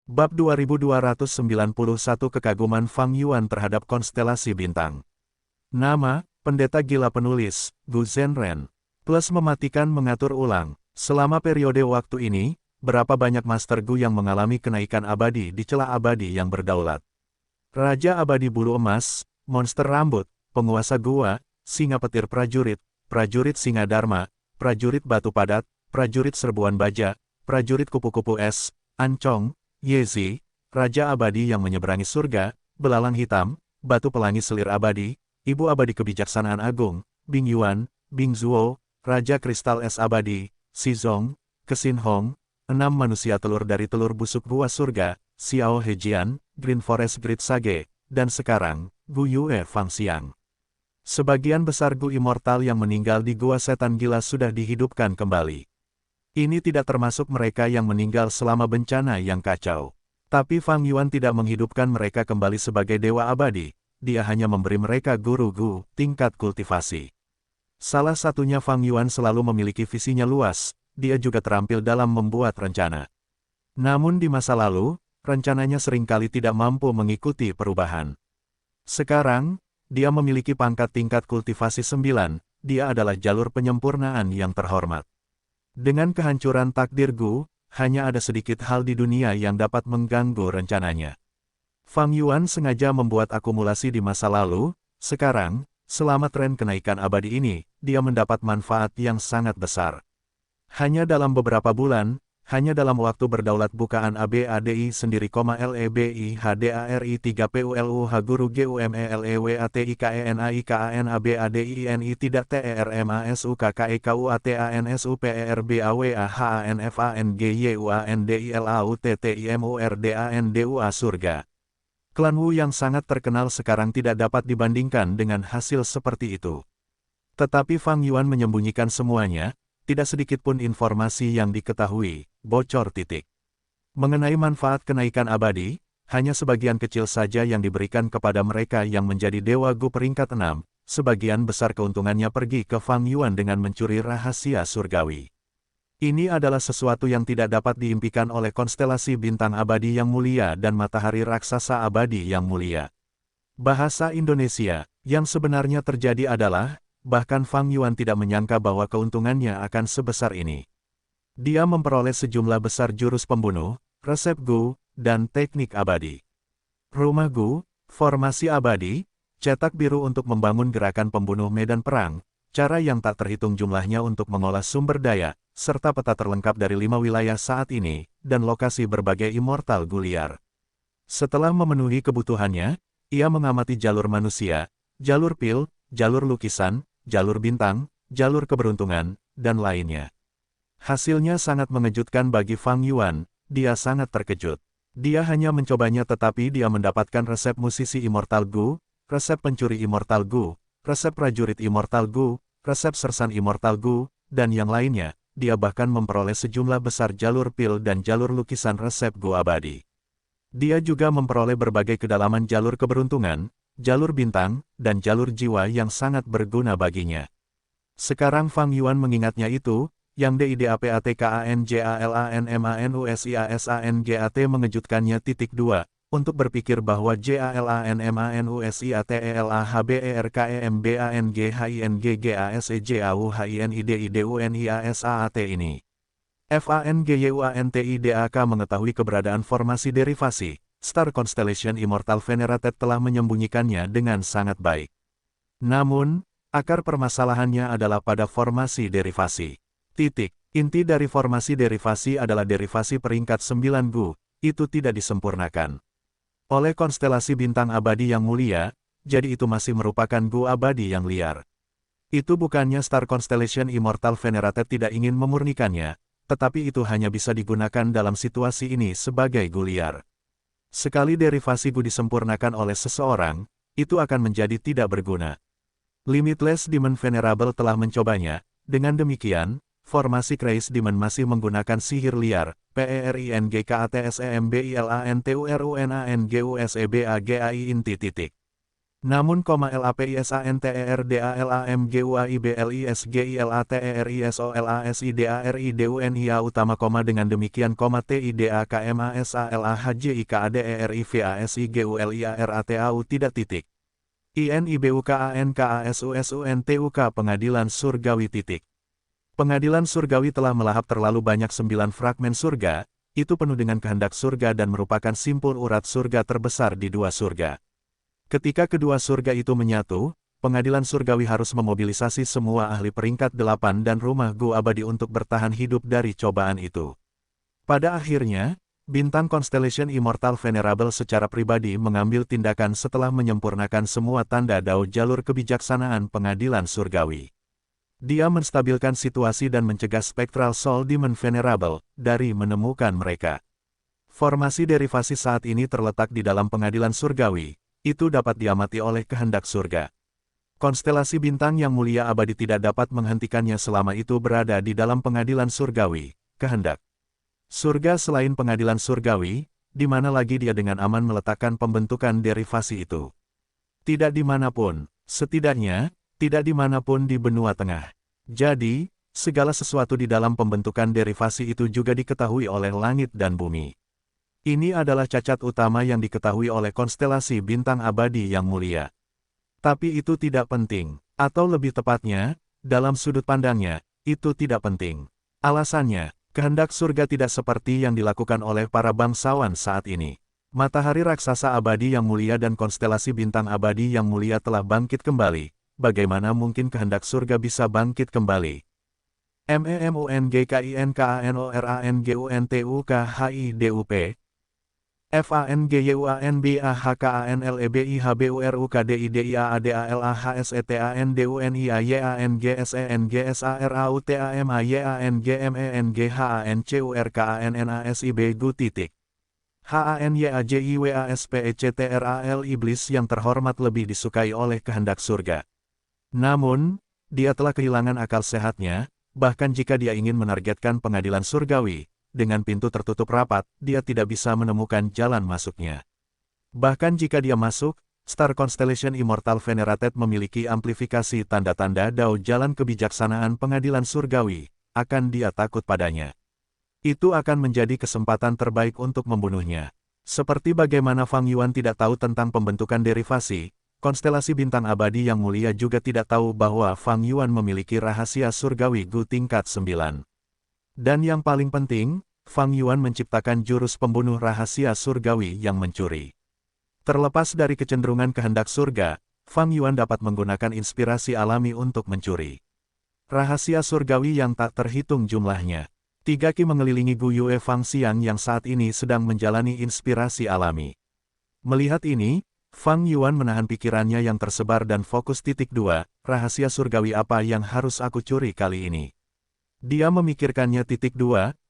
Bab 2291 Kekaguman Fang Yuan terhadap konstelasi bintang. Nama, Pendeta Gila Penulis, Gu Zhenren. Plus mematikan mengatur ulang. Selama periode waktu ini, berapa banyak Master Gu yang mengalami kenaikan abadi di celah abadi yang berdaulat. Raja Abadi Bulu Emas, Monster Rambut, Penguasa Gua, Singa Petir Prajurit, Prajurit Singa Dharma, Prajurit Batu Padat, Prajurit Serbuan Baja, Prajurit Kupu-Kupu Es, Ancong, Yezi, Raja Abadi yang menyeberangi surga, Belalang Hitam, Batu Pelangi Selir Abadi, Ibu Abadi Kebijaksanaan Agung, Bing Yuan, Bing Zuo, Raja Kristal Es Abadi, Xizong, Kesin Hong, 6 manusia telur dari telur busuk Gua Surga, Xiao Hejian, Green Forest Great Sage, dan sekarang, Gu Yue Fangxiang. Sebagian besar Gu Immortal yang meninggal di Gua Setan Gila sudah dihidupkan kembali. Ini tidak termasuk mereka yang meninggal selama bencana yang kacau. Tapi Fang Yuan tidak menghidupkan mereka kembali sebagai dewa abadi, dia hanya memberi mereka guru Gu, tingkat kultivasi. Salah satunya Fang Yuan selalu memiliki visinya luas, dia juga terampil dalam membuat rencana. Namun di masa lalu, rencananya seringkali tidak mampu mengikuti perubahan. Sekarang, dia memiliki pangkat tingkat kultivasi 9, dia adalah jalur penyempurnaan yang terhormat. Dengan kehancuran takdir Gu, hanya ada sedikit hal di dunia yang dapat mengganggu rencananya. Fang Yuan sengaja membuat akumulasi di masa lalu, sekarang, selama tren kenaikan abadi ini, dia mendapat manfaat yang sangat besar. Hanya dalam beberapa bulan, hanya dalam waktu berdaulat bukaan ABADI sendiri, LEBI HDARI 3 PULU Haguru GUMELEWATIKENAIKAN ABADINI tidak TERMASUKKEKUATANSUPERBAWHANFANGYUANDILAUTTIMURDANDUA Surga. Klan Wu yang sangat terkenal sekarang tidak dapat dibandingkan dengan hasil seperti itu. Tetapi Fang Yuan menyembunyikan semuanya, tidak sedikit pun informasi yang diketahui, bocor titik. Mengenai manfaat kenaikan abadi, hanya sebagian kecil saja yang diberikan kepada mereka yang menjadi Dewa Gu peringkat 6, sebagian besar keuntungannya pergi ke Fang Yuan dengan mencuri rahasia surgawi. Ini adalah sesuatu yang tidak dapat diimpikan oleh konstelasi bintang abadi yang mulia dan matahari raksasa abadi yang mulia. Bahasa Indonesia, yang sebenarnya terjadi adalah, bahkan Fang Yuan tidak menyangka bahwa keuntungannya akan sebesar ini. Dia memperoleh sejumlah besar jurus pembunuh, resep Gu, dan teknik abadi. Rumah Gu, formasi abadi, cetak biru untuk membangun gerakan pembunuh medan perang, cara yang tak terhitung jumlahnya untuk mengolah sumber daya, serta peta terlengkap dari 5 wilayah saat ini, dan lokasi berbagai immortal Gu liar. Setelah memenuhi kebutuhannya, ia mengamati jalur manusia, jalur pil, jalur lukisan, jalur bintang, jalur keberuntungan, dan lainnya. Hasilnya sangat mengejutkan bagi Fang Yuan, dia sangat terkejut. Dia hanya mencobanya tetapi dia mendapatkan resep musisi Immortal Gu, resep pencuri Immortal Gu, resep prajurit Immortal Gu, resep sersan Immortal Gu, dan yang lainnya. Dia bahkan memperoleh sejumlah besar jalur pil dan jalur lukisan resep Gu abadi. Dia juga memperoleh berbagai kedalaman jalur keberuntungan, jalur bintang, dan jalur jiwa yang sangat berguna baginya. Sekarang Fang Yuan mengingatnya itu, yang DIDAPATKANJALANMANUSIASANGAT mengejutkannya. 2. Untuk berpikir bahwa JALANMANUSIATELAHBERKMBANGHINGGASEJAUHINIDIDUNIASAAT ini. FANGYUANTIDAK mengetahui keberadaan formasi derivasi. Star Constellation Immortal Venerated telah menyembunyikannya dengan sangat baik. Namun, akar permasalahannya adalah pada formasi derivasi. Inti dari formasi derivasi adalah derivasi peringkat 9 Gu, itu tidak disempurnakan oleh konstelasi bintang abadi yang mulia, jadi itu masih merupakan Gu abadi yang liar. Itu bukannya Star Constellation Immortal Venerated tidak ingin memurnikannya, tetapi itu hanya bisa digunakan dalam situasi ini sebagai Gu liar. Sekali derivasi Gu disempurnakan oleh seseorang, itu akan menjadi tidak berguna. Limitless Demon Venerable telah mencobanya, dengan demikian, formasi Crazy Demon masih menggunakan sihir liar, PERINGKATSEMBILANTURUNANGUSEBAGAI inti. Namun, LAPISANTERDALAMGUAIBLISGILATERISOLASIDARIDUNIA utama, dengan demikian, TIDAKMASALAHJIKADERIVASIGULIARATAU tidak titik. INIBUKANKASUSUNTUK Pengadilan Surgawi titik. Pengadilan surgawi telah melahap terlalu banyak 9 fragmen surga, itu penuh dengan kehendak surga dan merupakan simpul urat surga terbesar di 2 surga. Ketika kedua surga itu menyatu, pengadilan surgawi harus memobilisasi semua ahli peringkat 8 dan rumah Gu abadi untuk bertahan hidup dari cobaan itu. Pada akhirnya, bintang Constellation Immortal Venerable secara pribadi mengambil tindakan setelah menyempurnakan semua tanda dao jalur kebijaksanaan pengadilan surgawi. Dia menstabilkan situasi dan mencegah Spectral Soul Demon Venerable dari menemukan mereka. Formasi derivasi saat ini terletak di dalam pengadilan surgawi. Itu dapat diamati oleh kehendak surga. Konstelasi bintang yang mulia abadi tidak dapat menghentikannya selama itu berada di dalam pengadilan surgawi, kehendak surga selain pengadilan surgawi, di mana lagi dia dengan aman meletakkan pembentukan derivasi itu. Tidak dimanapun, setidaknya, tidak dimanapun di benua tengah. Jadi, segala sesuatu di dalam pembentukan derivasi itu juga diketahui oleh langit dan bumi. Ini adalah cacat utama yang diketahui oleh konstelasi bintang abadi yang mulia. Tapi itu tidak penting, atau lebih tepatnya, dalam sudut pandangnya, itu tidak penting. Alasannya, kehendak surga tidak seperti yang dilakukan oleh para bangsawan saat ini. Matahari raksasa abadi yang mulia dan konstelasi bintang abadi yang mulia telah bangkit kembali. Bagaimana mungkin kehendak surga bisa bangkit kembali? MEMUNGKINKANORANGUNTUKHIDUP FANGYUANBAHKANLEBIHBURUKDIDAADALHSTANDUNIAYANGSANGSARAUTAMAYANGMENGGHANGGSARAU HANYAJIWASPECTRAL iblis yang terhormat lebih disukai oleh kehendak surga. Namun, dia telah kehilangan akal sehatnya, bahkan jika dia ingin menargetkan pengadilan surgawi, dengan pintu tertutup rapat, dia tidak bisa menemukan jalan masuknya. Bahkan jika dia masuk, Star Constellation Immortal Venerated memiliki amplifikasi tanda-tanda dao jalan kebijaksanaan pengadilan surgawi, akan dia takut padanya. Itu akan menjadi kesempatan terbaik untuk membunuhnya. Seperti bagaimana Fang Yuan tidak tahu tentang pembentukan derivasi, konstelasi bintang abadi yang mulia juga tidak tahu bahwa Fang Yuan memiliki rahasia surgawi Gu tingkat 9. Dan yang paling penting, Fang Yuan menciptakan jurus pembunuh rahasia surgawi yang mencuri. Terlepas dari kecenderungan kehendak surga, Fang Yuan dapat menggunakan inspirasi alami untuk mencuri rahasia surgawi yang tak terhitung jumlahnya. 3 Ki mengelilingi Gu Yue Fang Xiang yang saat ini sedang menjalani inspirasi alami. Melihat ini, Fang Yuan menahan pikirannya yang tersebar dan fokus. 2. Rahasia surgawi apa yang harus aku curi kali ini? Dia memikirkannya. 2.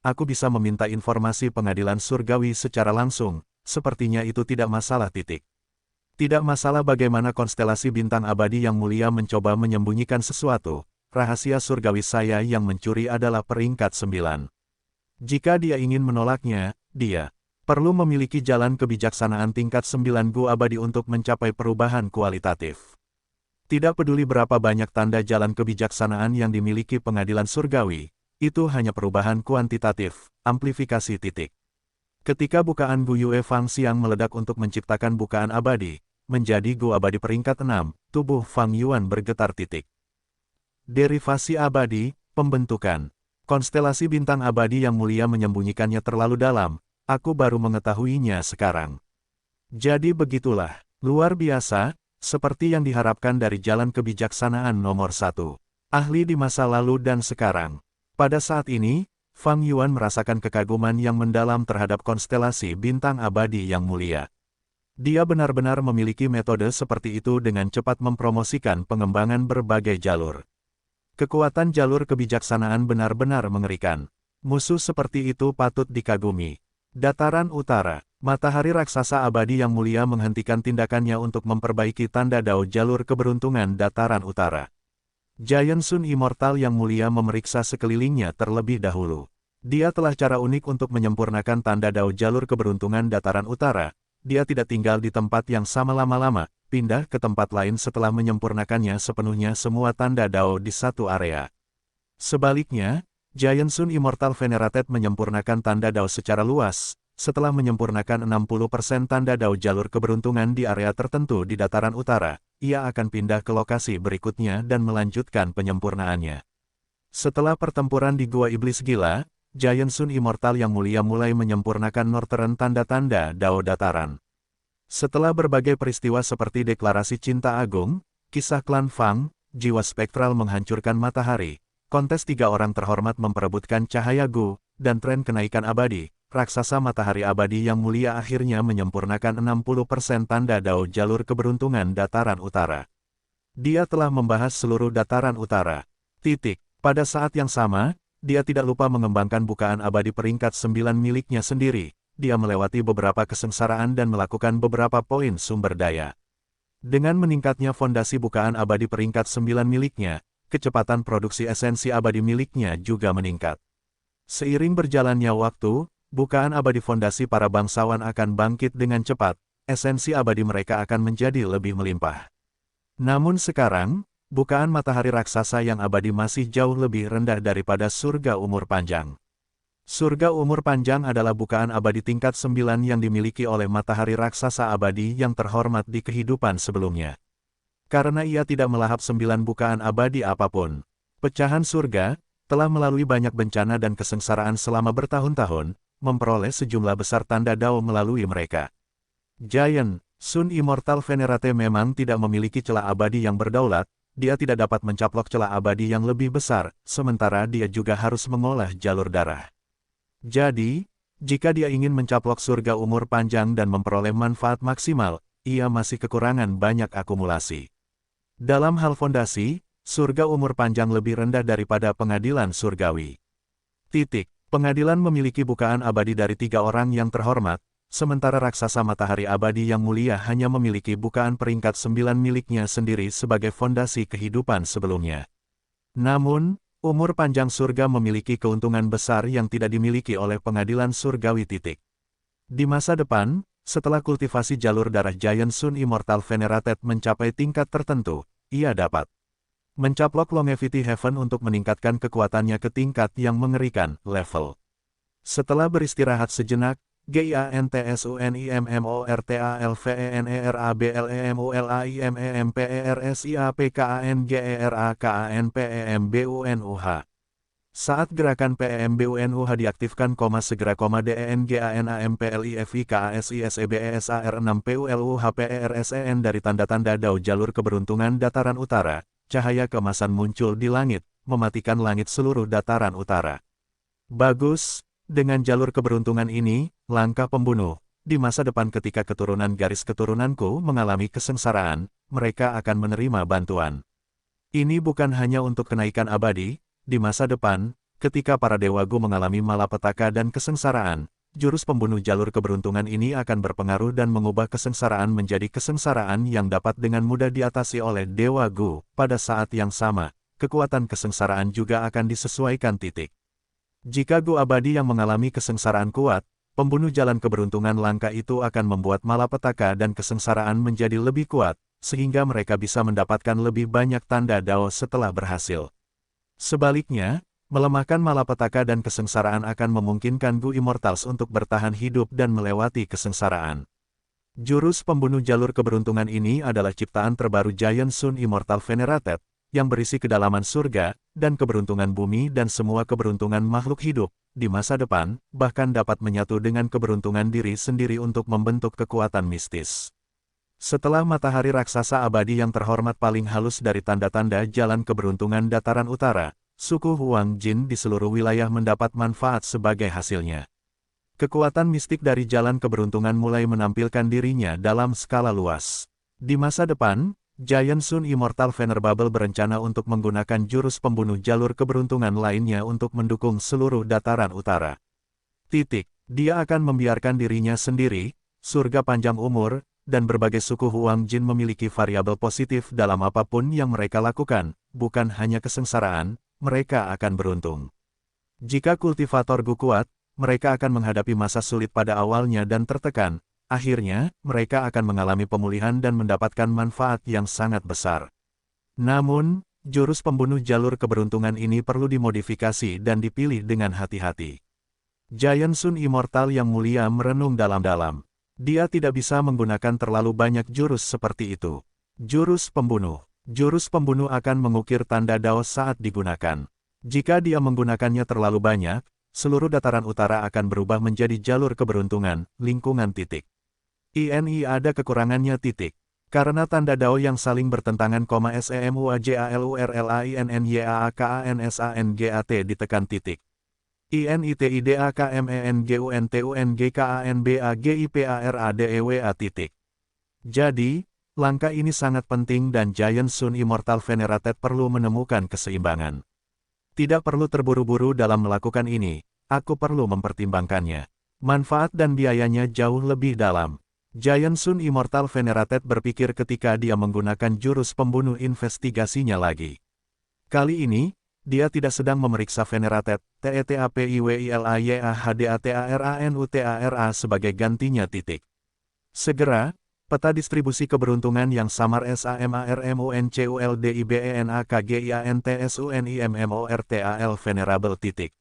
Aku bisa meminta informasi pengadilan surgawi secara langsung, sepertinya itu tidak masalah. Tidak masalah bagaimana konstelasi bintang abadi yang mulia mencoba menyembunyikan sesuatu, rahasia surgawi saya yang mencuri adalah peringkat 9. Jika dia ingin menolaknya, dia perlu memiliki jalan kebijaksanaan tingkat 9 Gu abadi untuk mencapai perubahan kualitatif. Tidak peduli berapa banyak tanda jalan kebijaksanaan yang dimiliki pengadilan surgawi, itu hanya perubahan kuantitatif, amplifikasi. Ketika bukaan Gu Yue Fang Xiang meledak untuk menciptakan bukaan abadi, menjadi Gu abadi peringkat 6, tubuh Fang Yuan bergetar. Derivasi abadi, pembentukan. Konstelasi bintang abadi yang mulia menyembunyikannya terlalu dalam, aku baru mengetahuinya sekarang. Jadi begitulah, luar biasa. Seperti yang diharapkan dari jalan kebijaksanaan nomor 1. Ahli di masa lalu dan sekarang. Pada saat ini, Fang Yuan merasakan kekaguman yang mendalam terhadap konstelasi bintang abadi yang mulia. Dia benar-benar memiliki metode seperti itu dengan cepat mempromosikan pengembangan berbagai jalur. Kekuatan jalur kebijaksanaan benar-benar mengerikan. Musuh seperti itu patut dikagumi. Dataran Utara. Matahari raksasa abadi yang mulia menghentikan tindakannya untuk memperbaiki tanda dao jalur keberuntungan dataran utara. Giant Sun Immortal yang mulia memeriksa sekelilingnya terlebih dahulu. Dia telah cara unik untuk menyempurnakan tanda dao jalur keberuntungan dataran utara, dia tidak tinggal di tempat yang sama lama-lama, pindah ke tempat lain setelah menyempurnakannya sepenuhnya semua tanda Dao di satu area. Sebaliknya, Giant Sun Immortal Venerated menyempurnakan tanda Dao secara luas. Setelah menyempurnakan 60% tanda Dao jalur keberuntungan di area tertentu di dataran utara, ia akan pindah ke lokasi berikutnya dan melanjutkan penyempurnaannya. Setelah pertempuran di Gua Iblis Gila, Giant Sun Immortal yang mulia mulai menyempurnakan Northern tanda-tanda Dao dataran. Setelah berbagai peristiwa seperti deklarasi cinta agung, kisah klan Fang, jiwa spektral menghancurkan matahari, kontes 3 orang terhormat memperebutkan cahaya Gu, dan tren kenaikan abadi, raksasa matahari abadi yang mulia akhirnya menyempurnakan 60% tanda Dao jalur keberuntungan dataran utara. Dia telah membahas seluruh dataran utara. Pada saat yang sama, dia tidak lupa mengembangkan bukaan abadi peringkat 9 miliknya sendiri. Dia melewati beberapa kesengsaraan dan melakukan beberapa poin sumber daya. Dengan meningkatnya fondasi bukaan abadi peringkat 9 miliknya, kecepatan produksi esensi abadi miliknya juga meningkat. Seiring berjalannya waktu, bukaan abadi fondasi para bangsawan akan bangkit dengan cepat, esensi abadi mereka akan menjadi lebih melimpah. Namun sekarang, bukaan matahari raksasa yang abadi masih jauh lebih rendah daripada surga umur panjang. Surga umur panjang adalah bukaan abadi tingkat 9 yang dimiliki oleh matahari raksasa abadi yang terhormat di kehidupan sebelumnya. Karena ia tidak melahap 9 bukaan abadi apapun, pecahan surga telah melalui banyak bencana dan kesengsaraan selama bertahun-tahun, memperoleh sejumlah besar tanda Dao melalui mereka. Giant Sun Immortal Venerate memang tidak memiliki celah abadi yang berdaulat, dia tidak dapat mencaplok celah abadi yang lebih besar, sementara dia juga harus mengolah jalur darah. Jadi, jika dia ingin mencaplok surga umur panjang dan memperoleh manfaat maksimal, ia masih kekurangan banyak akumulasi. Dalam hal fondasi, surga umur panjang lebih rendah daripada pengadilan surgawi. Pengadilan memiliki bukaan abadi dari 3 orang yang terhormat, sementara raksasa matahari abadi yang mulia hanya memiliki bukaan peringkat 9 miliknya sendiri sebagai fondasi kehidupan sebelumnya. Namun, umur panjang surga memiliki keuntungan besar yang tidak dimiliki oleh pengadilan surgawi. Di masa depan, setelah kultivasi jalur darah Giant Sun Immortal Venerated mencapai tingkat tertentu, ia dapat mencaplok Longevity Heaven untuk meningkatkan kekuatannya ke tingkat yang mengerikan, level. Setelah beristirahat sejenak, GIANTSUNIMMORTALVENERABLEMULIMPERSIAPKANGERAKANPEMBUNUH. Saat gerakan PEMBUNUH diaktifkan, segera DENGANAMPLIFIKASISBESAR6PULUHPERSEN dari tanda-tanda Dao jalur keberuntungan dataran utara, cahaya keemasan muncul di langit, mematikan langit seluruh dataran utara. Bagus, dengan jalur keberuntungan ini, langkah pembunuh, di masa depan ketika keturunan garis keturunanku mengalami kesengsaraan, mereka akan menerima bantuan. Ini bukan hanya untuk kenaikan abadi, di masa depan, ketika para dewagu mengalami malapetaka dan kesengsaraan, jurus pembunuh jalur keberuntungan ini akan berpengaruh dan mengubah kesengsaraan menjadi kesengsaraan yang dapat dengan mudah diatasi oleh Dewa Gu. Pada saat yang sama, kekuatan kesengsaraan juga akan disesuaikan. Jika Gu abadi yang mengalami kesengsaraan kuat, pembunuh jalan keberuntungan langka itu akan membuat malapetaka dan kesengsaraan menjadi lebih kuat, sehingga mereka bisa mendapatkan lebih banyak tanda Dao setelah berhasil. Sebaliknya, melemahkan malapetaka dan kesengsaraan akan memungkinkan Gu Immortals untuk bertahan hidup dan melewati kesengsaraan. Jurus pembunuh jalur keberuntungan ini adalah ciptaan terbaru Giant Sun Immortal Venerated, yang berisi kedalaman surga, dan keberuntungan bumi dan semua keberuntungan makhluk hidup, di masa depan, bahkan dapat menyatu dengan keberuntungan diri sendiri untuk membentuk kekuatan mistis. Setelah matahari raksasa abadi yang terhormat paling halus dari tanda-tanda jalan keberuntungan dataran utara, suku Huang Jin di seluruh wilayah mendapat manfaat sebagai hasilnya. Kekuatan mistik dari jalan keberuntungan mulai menampilkan dirinya dalam skala luas. Di masa depan, Giant Sun Immortal Venerable berencana untuk menggunakan jurus pembunuh jalur keberuntungan lainnya untuk mendukung seluruh dataran utara. Dia akan membiarkan dirinya sendiri, surga panjang umur, dan berbagai suku Huang Jin memiliki variabel positif dalam apapun yang mereka lakukan, bukan hanya kesengsaraan, mereka akan beruntung. Jika kultivator Gu kuat, mereka akan menghadapi masa sulit pada awalnya dan tertekan, akhirnya, mereka akan mengalami pemulihan dan mendapatkan manfaat yang sangat besar. Namun, jurus pembunuh jalur keberuntungan ini perlu dimodifikasi dan dipilih dengan hati-hati. Giant Sun Immortal yang mulia merenung dalam-dalam. Dia tidak bisa menggunakan terlalu banyak jurus seperti itu. Jurus pembunuh. Jurus pembunuh akan mengukir tanda Dao saat digunakan. Jika dia menggunakannya terlalu banyak, seluruh dataran utara akan berubah menjadi jalur keberuntungan, lingkungan titik. INI ada kekurangannya titik. Karena tanda Dao yang saling bertentangan, SEMUAJALURLAINNYAAKANSANGAT ditekan titik. INITIDAKMENGUNTUNGKANBAGIPARADEWA titik. Jadi, langkah ini sangat penting dan Giant Sun Immortal Venerated perlu menemukan keseimbangan. Tidak perlu terburu-buru dalam melakukan ini, aku perlu mempertimbangkannya. Manfaat dan biayanya jauh lebih dalam. Giant Sun Immortal Venerated berpikir ketika dia menggunakan jurus pembunuh investigasinya lagi. Kali ini, dia tidak sedang memeriksa Venerated, TETAPIWILAYAHDATARANUTARA sebagai gantinya titik. Segera, peta distribusi keberuntungan yang samar SAMARMUNCULDIBENAKGIANTSUNIMMORTAL Venerable titik.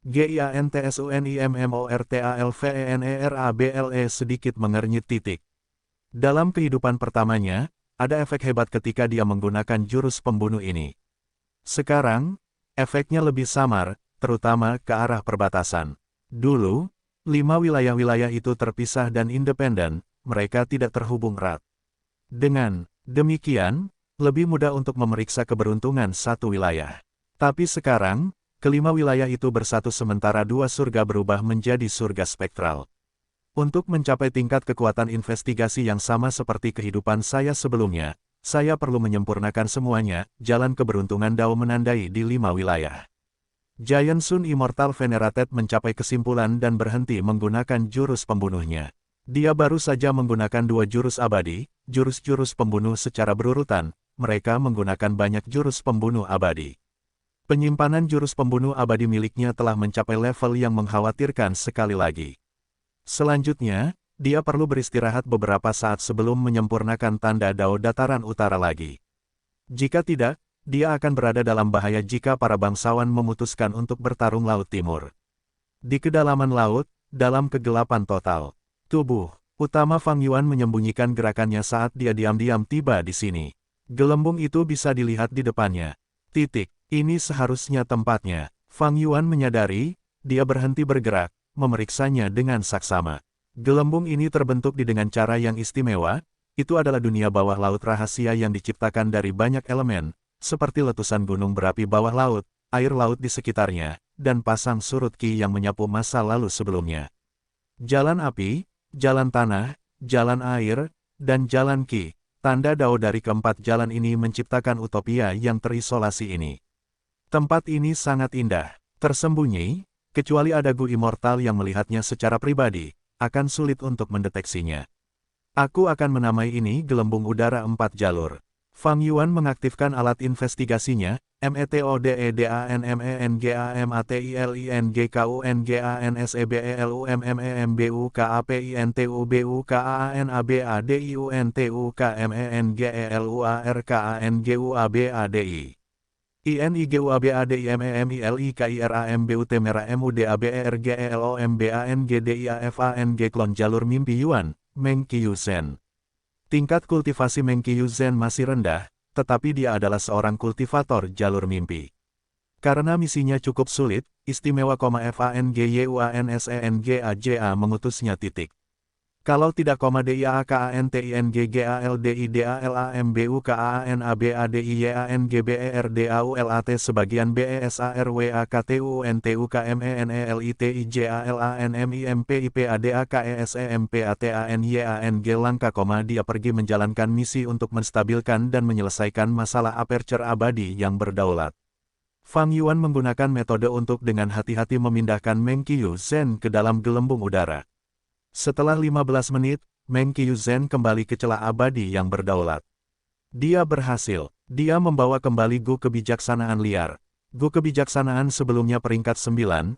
GIANTSUNIMMORTAL VENERABLE sedikit mengernyit titik. Dalam kehidupan pertamanya, ada efek hebat ketika dia menggunakan jurus pembunuh ini. Sekarang, efeknya lebih samar, terutama ke arah perbatasan. Dulu, 5 wilayah-wilayah itu terpisah dan independen, mereka tidak terhubung erat. Dengan demikian, lebih mudah untuk memeriksa keberuntungan satu wilayah. Tapi sekarang, kelima wilayah itu bersatu sementara 2 surga berubah menjadi surga spektral. Untuk mencapai tingkat kekuatan investigasi yang sama seperti kehidupan saya sebelumnya, saya perlu menyempurnakan semuanya. Jalan keberuntungan Dao menandai di 5 wilayah. Giant Sun Immortal Venerated mencapai kesimpulan dan berhenti menggunakan jurus pembunuhnya. Dia baru saja menggunakan 2 jurus abadi, jurus-jurus pembunuh secara berurutan, mereka menggunakan banyak jurus pembunuh abadi. Penyimpanan jurus pembunuh abadi miliknya telah mencapai level yang mengkhawatirkan sekali lagi. Selanjutnya, dia perlu beristirahat beberapa saat sebelum menyempurnakan tanda Dao dataran utara lagi. Jika tidak, dia akan berada dalam bahaya jika para bangsawan memutuskan untuk bertarung Laut Timur. Di kedalaman laut, dalam kegelapan total, tubuh utama Fang Yuan menyembunyikan gerakannya saat dia diam-diam tiba di sini. Gelembung itu bisa dilihat di depannya. Titik, ini seharusnya tempatnya. Fang Yuan menyadari, dia berhenti bergerak, memeriksanya dengan saksama. Gelembung ini terbentuk dengan cara yang istimewa, itu adalah dunia bawah laut rahasia yang diciptakan dari banyak elemen, seperti letusan gunung berapi bawah laut, air laut di sekitarnya, dan pasang surut Qi yang menyapu masa lalu sebelumnya. Jalan api, jalan tanah, jalan air, dan jalan Qi, tanda Dao dari keempat jalan ini menciptakan utopia yang terisolasi ini. Tempat ini sangat indah, tersembunyi, kecuali ada Gu Immortal yang melihatnya secara pribadi, akan sulit untuk mendeteksinya. Aku akan menamai ini gelembung udara 4 jalur. Fang Yuan mengaktifkan alat investigasinya, METODEANMENGAMATEILINGKUNGANSEBELUMMEMBUKAPINTUBUKAANGALUARKANGUABADI INIGUABADIMMEMILIKIRAMBUTMERAMUDABERGELOMBANGDIAFANG klon jalur mimpi Yuan, Meng Qiu Zhen. Tingkat kultivasi Meng Qiu Zhen masih rendah, tetapi dia adalah seorang kultivator jalur mimpi. Karena misinya cukup sulit, istimewa, FANGYUANSENGAJA mengutusnya titik. Kalau tidak, DIAKANTINGGALDIDALAMBUKAANABADIYANGBERDAULAT sebagian BESARWAKTUNTUKMENLITIJALANMIMPIPADAKESEMPATANYANG langkah, dia pergi menjalankan misi untuk menstabilkan dan menyelesaikan masalah aperture abadi yang berdaulat. Fang Yuan menggunakan metode untuk dengan hati-hati memindahkan Meng Qiu Zhen ke dalam gelembung udara. Setelah 15 menit, Meng Qiu Zhen kembali ke celah abadi yang berdaulat. Dia berhasil. Dia membawa kembali Gu kebijaksanaan liar. Gu kebijaksanaan sebelumnya peringkat 9,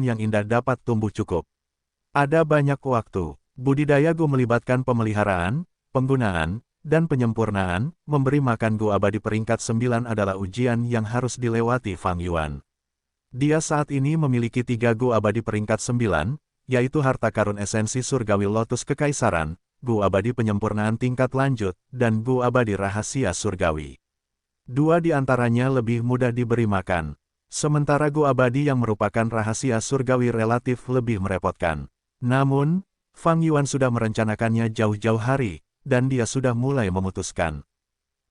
hutan yang indah dapat tumbuh cukup. Ada banyak waktu. Budidaya Gu melibatkan pemeliharaan, penggunaan, dan penyempurnaan. Memberi makan Gu abadi peringkat 9 adalah ujian yang harus dilewati Fang Yuan. Dia saat ini memiliki 3 Gu abadi peringkat 9, yaitu harta karun esensi surgawi Lotus Kekaisaran, Gu abadi penyempurnaan tingkat lanjut, dan Gu abadi rahasia surgawi. 2 di antaranya lebih mudah diberi makan. Sementara Gu abadi yang merupakan rahasia surgawi relatif lebih merepotkan. Namun, Fang Yuan sudah merencanakannya jauh-jauh hari, dan dia sudah mulai memutuskan.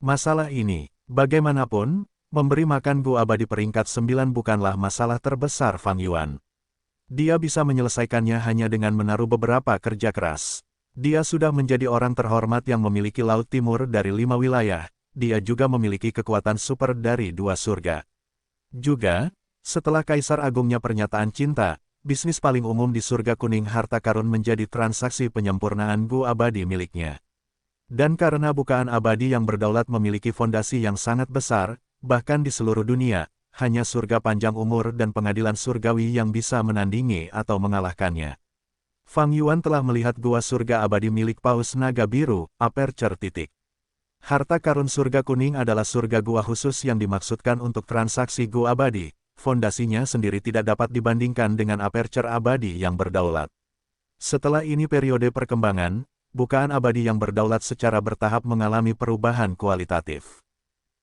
Masalah ini, bagaimanapun, memberi makan Gu abadi peringkat 9 bukanlah masalah terbesar Fang Yuan. Dia bisa menyelesaikannya hanya dengan menaruh beberapa kerja keras. Dia sudah menjadi orang terhormat yang memiliki Laut Timur dari 5 wilayah, dia juga memiliki kekuatan super dari 2 surga. Juga, setelah Kaisar Agungnya pernyataan cinta, bisnis paling umum di surga kuning harta karun menjadi transaksi penyempurnaan Gu abadi miliknya. Dan karena bukaan abadi yang berdaulat memiliki fondasi yang sangat besar, bahkan di seluruh dunia, hanya surga panjang umur dan pengadilan surgawi yang bisa menandingi atau mengalahkannya. Fang Yuan telah melihat gua surga abadi milik Paus Naga Biru, Aperture. Harta karun surga kuning adalah surga gua khusus yang dimaksudkan untuk transaksi gua abadi. Fondasinya sendiri tidak dapat dibandingkan dengan Aperture abadi yang berdaulat. Setelah ini periode perkembangan, bukaan abadi yang berdaulat secara bertahap mengalami perubahan kualitatif.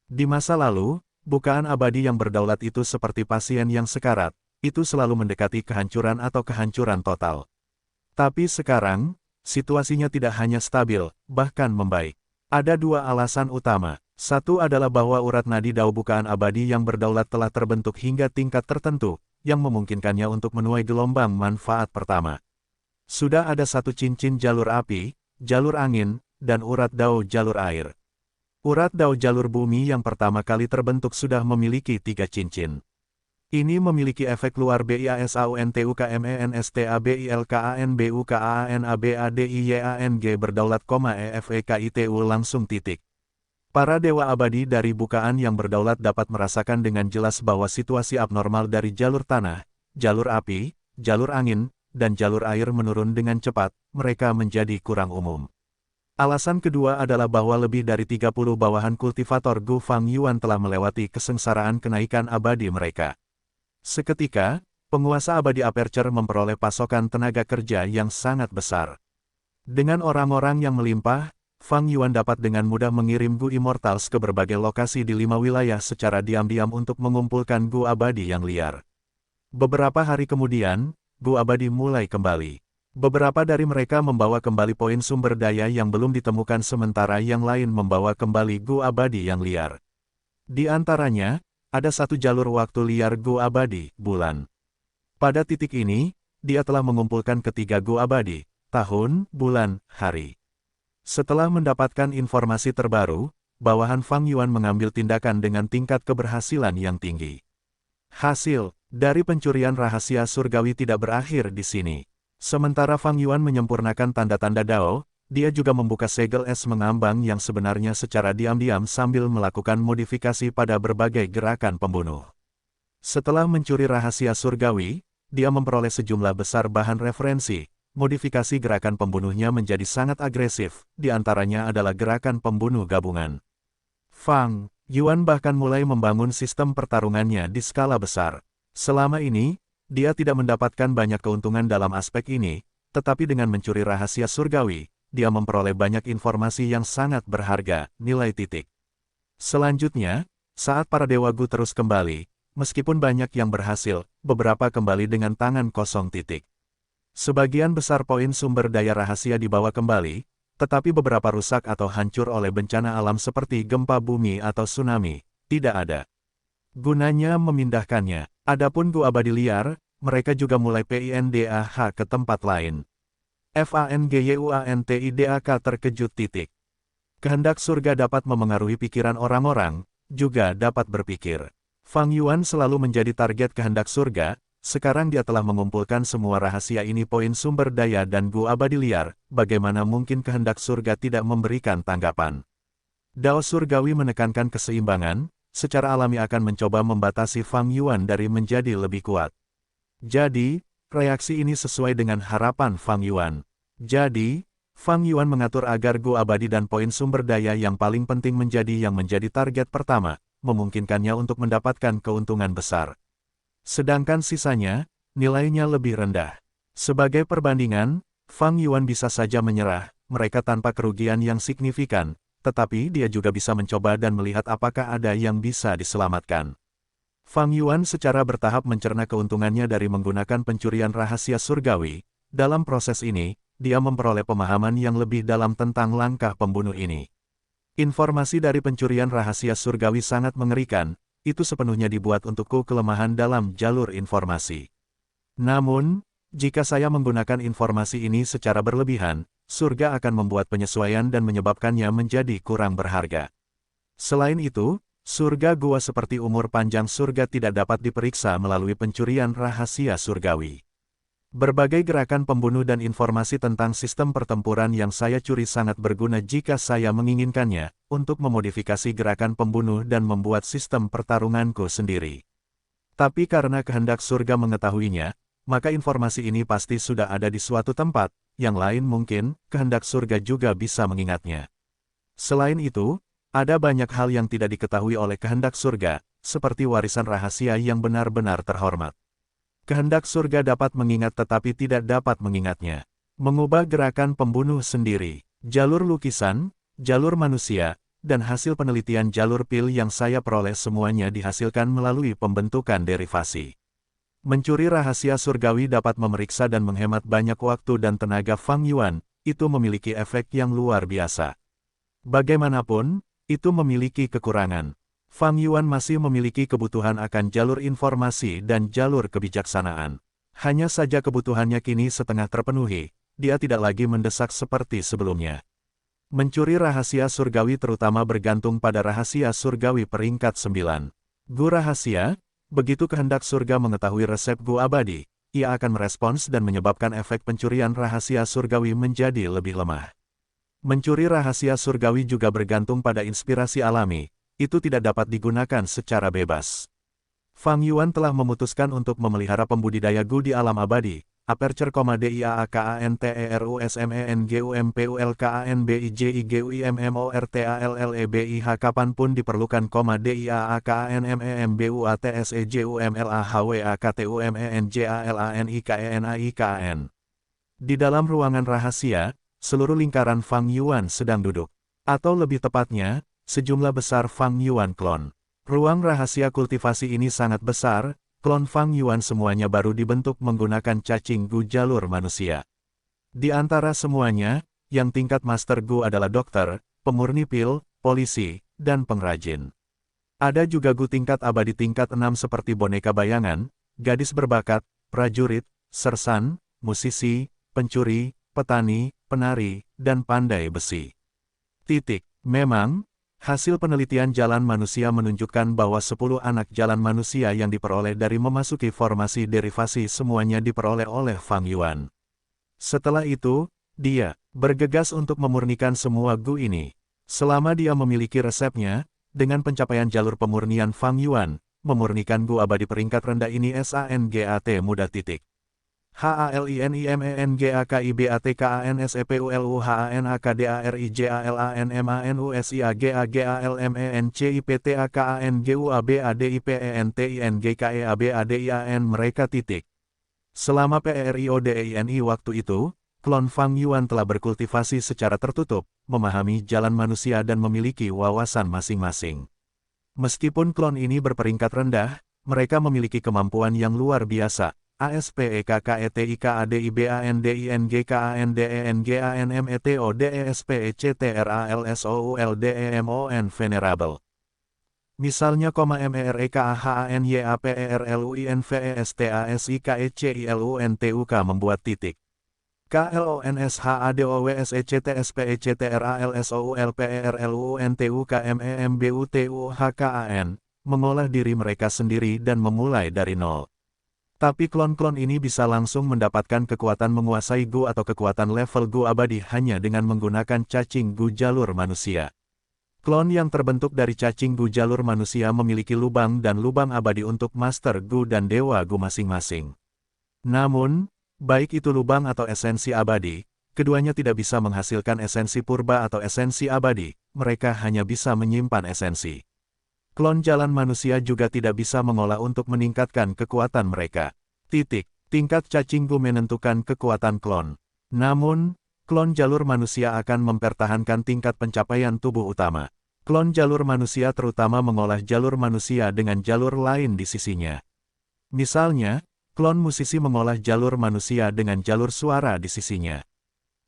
Di masa lalu, bukaan abadi yang berdaulat itu seperti pasien yang sekarat, itu selalu mendekati kehancuran atau kehancuran total. Tapi sekarang, situasinya tidak hanya stabil, bahkan membaik. Ada 2 alasan utama. Satu adalah bahwa urat nadi dao bukaan abadi yang berdaulat telah terbentuk hingga tingkat tertentu, yang memungkinkannya untuk menuai gelombang manfaat pertama. Sudah ada 1 cincin jalur api, jalur angin, dan urat dao jalur air. Urat dao jalur bumi yang pertama kali terbentuk sudah memiliki 3 cincin. Ini memiliki efek luar BIASAUNTUKMENSTABILKANBUKAANABADIYANG berdaulat, EFEKITU langsung titik. Para dewa abadi dari bukaan yang berdaulat dapat merasakan dengan jelas bahwa situasi abnormal dari jalur tanah, jalur api, jalur angin, dan jalur air menurun dengan cepat, mereka menjadi kurang umum. Alasan kedua adalah bahwa lebih dari 30 bawahan kultivator Gu Fang Yuan telah melewati kesengsaraan kenaikan abadi mereka. Seketika, penguasa abadi Aperture memperoleh pasokan tenaga kerja yang sangat besar. Dengan orang-orang yang melimpah, Fang Yuan dapat dengan mudah mengirim Gu Immortals ke berbagai lokasi di 5 wilayah secara diam-diam untuk mengumpulkan Gu abadi yang liar. Beberapa hari kemudian, Gu abadi mulai kembali. Beberapa dari mereka membawa kembali poin sumber daya yang belum ditemukan sementara yang lain membawa kembali Gu abadi yang liar. Di antaranya, ada 1 jalur waktu liar Gu abadi, bulan. Pada titik ini, dia telah mengumpulkan ketiga Gu abadi, tahun, bulan, hari. Setelah mendapatkan informasi terbaru, bawahan Fang Yuan mengambil tindakan dengan tingkat keberhasilan yang tinggi. Hasil dari pencurian rahasia surgawi tidak berakhir di sini. Sementara Fang Yuan menyempurnakan tanda-tanda Dao, dia juga membuka segel es mengambang yang sebenarnya secara diam-diam sambil melakukan modifikasi pada berbagai gerakan pembunuh. Setelah mencuri rahasia surgawi, dia memperoleh sejumlah besar bahan referensi. Modifikasi gerakan pembunuhnya menjadi sangat agresif, di antaranya adalah gerakan pembunuh gabungan. Fang Yuan bahkan mulai membangun sistem pertarungannya di skala besar. Selama ini, dia tidak mendapatkan banyak keuntungan dalam aspek ini, tetapi dengan mencuri rahasia surgawi, dia memperoleh banyak informasi yang sangat berharga, nilai titik. Selanjutnya, saat para Dewa Gu terus kembali, meskipun banyak yang berhasil, beberapa kembali dengan tangan kosong titik. Sebagian besar poin sumber daya rahasia dibawa kembali, tetapi beberapa rusak atau hancur oleh bencana alam seperti gempa bumi atau tsunami, tidak ada gunanya memindahkannya. Adapun Gu abadi liar, mereka juga mulai pindah ke tempat lain. FANGYUANTIDAK terkejut titik. Kehendak surga dapat memengaruhi pikiran orang-orang, juga dapat berpikir. Fang Yuan selalu menjadi target kehendak surga. Sekarang dia telah mengumpulkan semua rahasia ini, poin sumber daya dan Gu abadi liar, bagaimana mungkin kehendak surga tidak memberikan tanggapan. Dao surgawi menekankan keseimbangan, secara alami akan mencoba membatasi Fang Yuan dari menjadi lebih kuat. Jadi, reaksi ini sesuai dengan harapan Fang Yuan. Jadi, Fang Yuan mengatur agar Gu abadi dan poin sumber daya yang paling penting menjadi target pertama, memungkinkannya untuk mendapatkan keuntungan besar. Sedangkan sisanya, nilainya lebih rendah. Sebagai perbandingan, Fang Yuan bisa saja menyerah, mereka tanpa kerugian yang signifikan, tetapi dia juga bisa mencoba dan melihat apakah ada yang bisa diselamatkan. Fang Yuan secara bertahap mencerna keuntungannya dari menggunakan pencurian rahasia surgawi. Dalam proses ini, dia memperoleh pemahaman yang lebih dalam tentang langkah pembunuh ini. Informasi dari pencurian rahasia surgawi sangat mengerikan, itu sepenuhnya dibuat untukku kelemahan dalam jalur informasi. Namun, jika saya menggunakan informasi ini secara berlebihan, surga akan membuat penyesuaian dan menyebabkannya menjadi kurang berharga. Selain itu, surga gua seperti umur panjang surga tidak dapat diperiksa melalui pencurian rahasia surgawi. Berbagai gerakan pembunuh dan informasi tentang sistem pertempuran yang saya curi sangat berguna jika saya menginginkannya, untuk memodifikasi gerakan pembunuh dan membuat sistem pertarunganku sendiri. Tapi karena kehendak surga mengetahuinya, maka informasi ini pasti sudah ada di suatu tempat, yang lain mungkin, kehendak surga juga bisa mengingatnya. Selain itu, ada banyak hal yang tidak diketahui oleh kehendak surga, seperti warisan rahasia yang benar-benar terhormat. Kehendak surga dapat mengingat tetapi tidak dapat mengingatnya. Mengubah gerakan pembunuh sendiri, jalur lukisan, jalur manusia, dan hasil penelitian jalur pil yang saya peroleh semuanya dihasilkan melalui pembentukan derivasi. Mencuri rahasia surgawi dapat memeriksa dan menghemat banyak waktu dan tenaga Fang Yuan, itu memiliki efek yang luar biasa. Bagaimanapun, itu memiliki kekurangan. Fang Yuan masih memiliki kebutuhan akan jalur informasi dan jalur kebijaksanaan. Hanya saja kebutuhannya kini setengah terpenuhi, dia tidak lagi mendesak seperti sebelumnya. Mencuri rahasia surgawi terutama bergantung pada rahasia surgawi peringkat 9. Gu rahasia, begitu kehendak surga mengetahui resep gu abadi, ia akan merespons dan menyebabkan efek pencurian rahasia surgawi menjadi lebih lemah. Mencuri rahasia surgawi juga bergantung pada inspirasi alami, itu tidak dapat digunakan secara bebas. Fang Yuan telah memutuskan untuk memelihara pembudidaya gu di alam abadi, aperture, diaakantherusmengumpeulkanbijigumortallebih kapanpun diperlukan, diaaknmembutesejumlahwaktumengjalanIkan. Di dalam ruangan rahasia, seluruh lingkaran Fang Yuan sedang duduk. Atau lebih tepatnya, sejumlah besar Fang Yuan klon. Ruang rahasia kultivasi ini sangat besar, klon Fang Yuan semuanya baru dibentuk menggunakan cacing gu jalur manusia. Di antara semuanya, yang tingkat Master Gu adalah dokter, pemurni pil, polisi, dan pengrajin. Ada juga gu tingkat abadi tingkat 6 seperti boneka bayangan, gadis berbakat, prajurit, sersan, musisi, pencuri, petani, penari, dan pandai besi. Memang, hasil penelitian jalan manusia menunjukkan bahwa 10 anak jalan manusia yang diperoleh dari memasuki formasi derivasi semuanya diperoleh oleh Fang Yuan. Setelah itu, dia bergegas untuk memurnikan semua gu ini. Selama dia memiliki resepnya, dengan pencapaian jalur pemurnian Fang Yuan, memurnikan gu abadi peringkat rendah ini sangat mudah. HALINEMENGAKIBATKANSEPULHANAKDARIJALMNUSIAGAGLMNCIPTAKANGUABADIPENTINGGKABADIAN mereka. Selama PERIODEINI waktu itu, klon Fang Yuan telah berkultivasi secara tertutup, memahami jalan manusia dan memiliki wawasan masing-masing. Meskipun klon ini berperingkat rendah, mereka memiliki kemampuan yang luar biasa. ASPEKKETIKADIBANDINGKANDENGKANDENGECTRALSOULDEMON Venerable. Misalnya, MEREKAHANYAPERLUINVESTASIKECILUNTUK membuat titik. KLONSHADOWSCTSPECTRALSOULPERLUNTUKMEMBUTUHKAN, mengolah diri mereka sendiri dan memulai dari nol. Tapi klon-klon ini bisa langsung mendapatkan kekuatan menguasai gu atau kekuatan level gu abadi hanya dengan menggunakan cacing gu jalur manusia. Klon yang terbentuk dari cacing gu jalur manusia memiliki lubang dan lubang abadi untuk Master Gu dan Dewa Gu masing-masing. Namun, baik itu lubang atau esensi abadi, keduanya tidak bisa menghasilkan esensi purba atau esensi abadi, mereka hanya bisa menyimpan esensi. Klon jalan manusia juga tidak bisa mengolah untuk meningkatkan kekuatan mereka. Tingkat cacing Gu menentukan kekuatan klon. Namun, klon jalur manusia akan mempertahankan tingkat pencapaian tubuh utama. Klon jalur manusia terutama mengolah jalur manusia dengan jalur lain di sisinya. Misalnya, klon musisi mengolah jalur manusia dengan jalur suara di sisinya.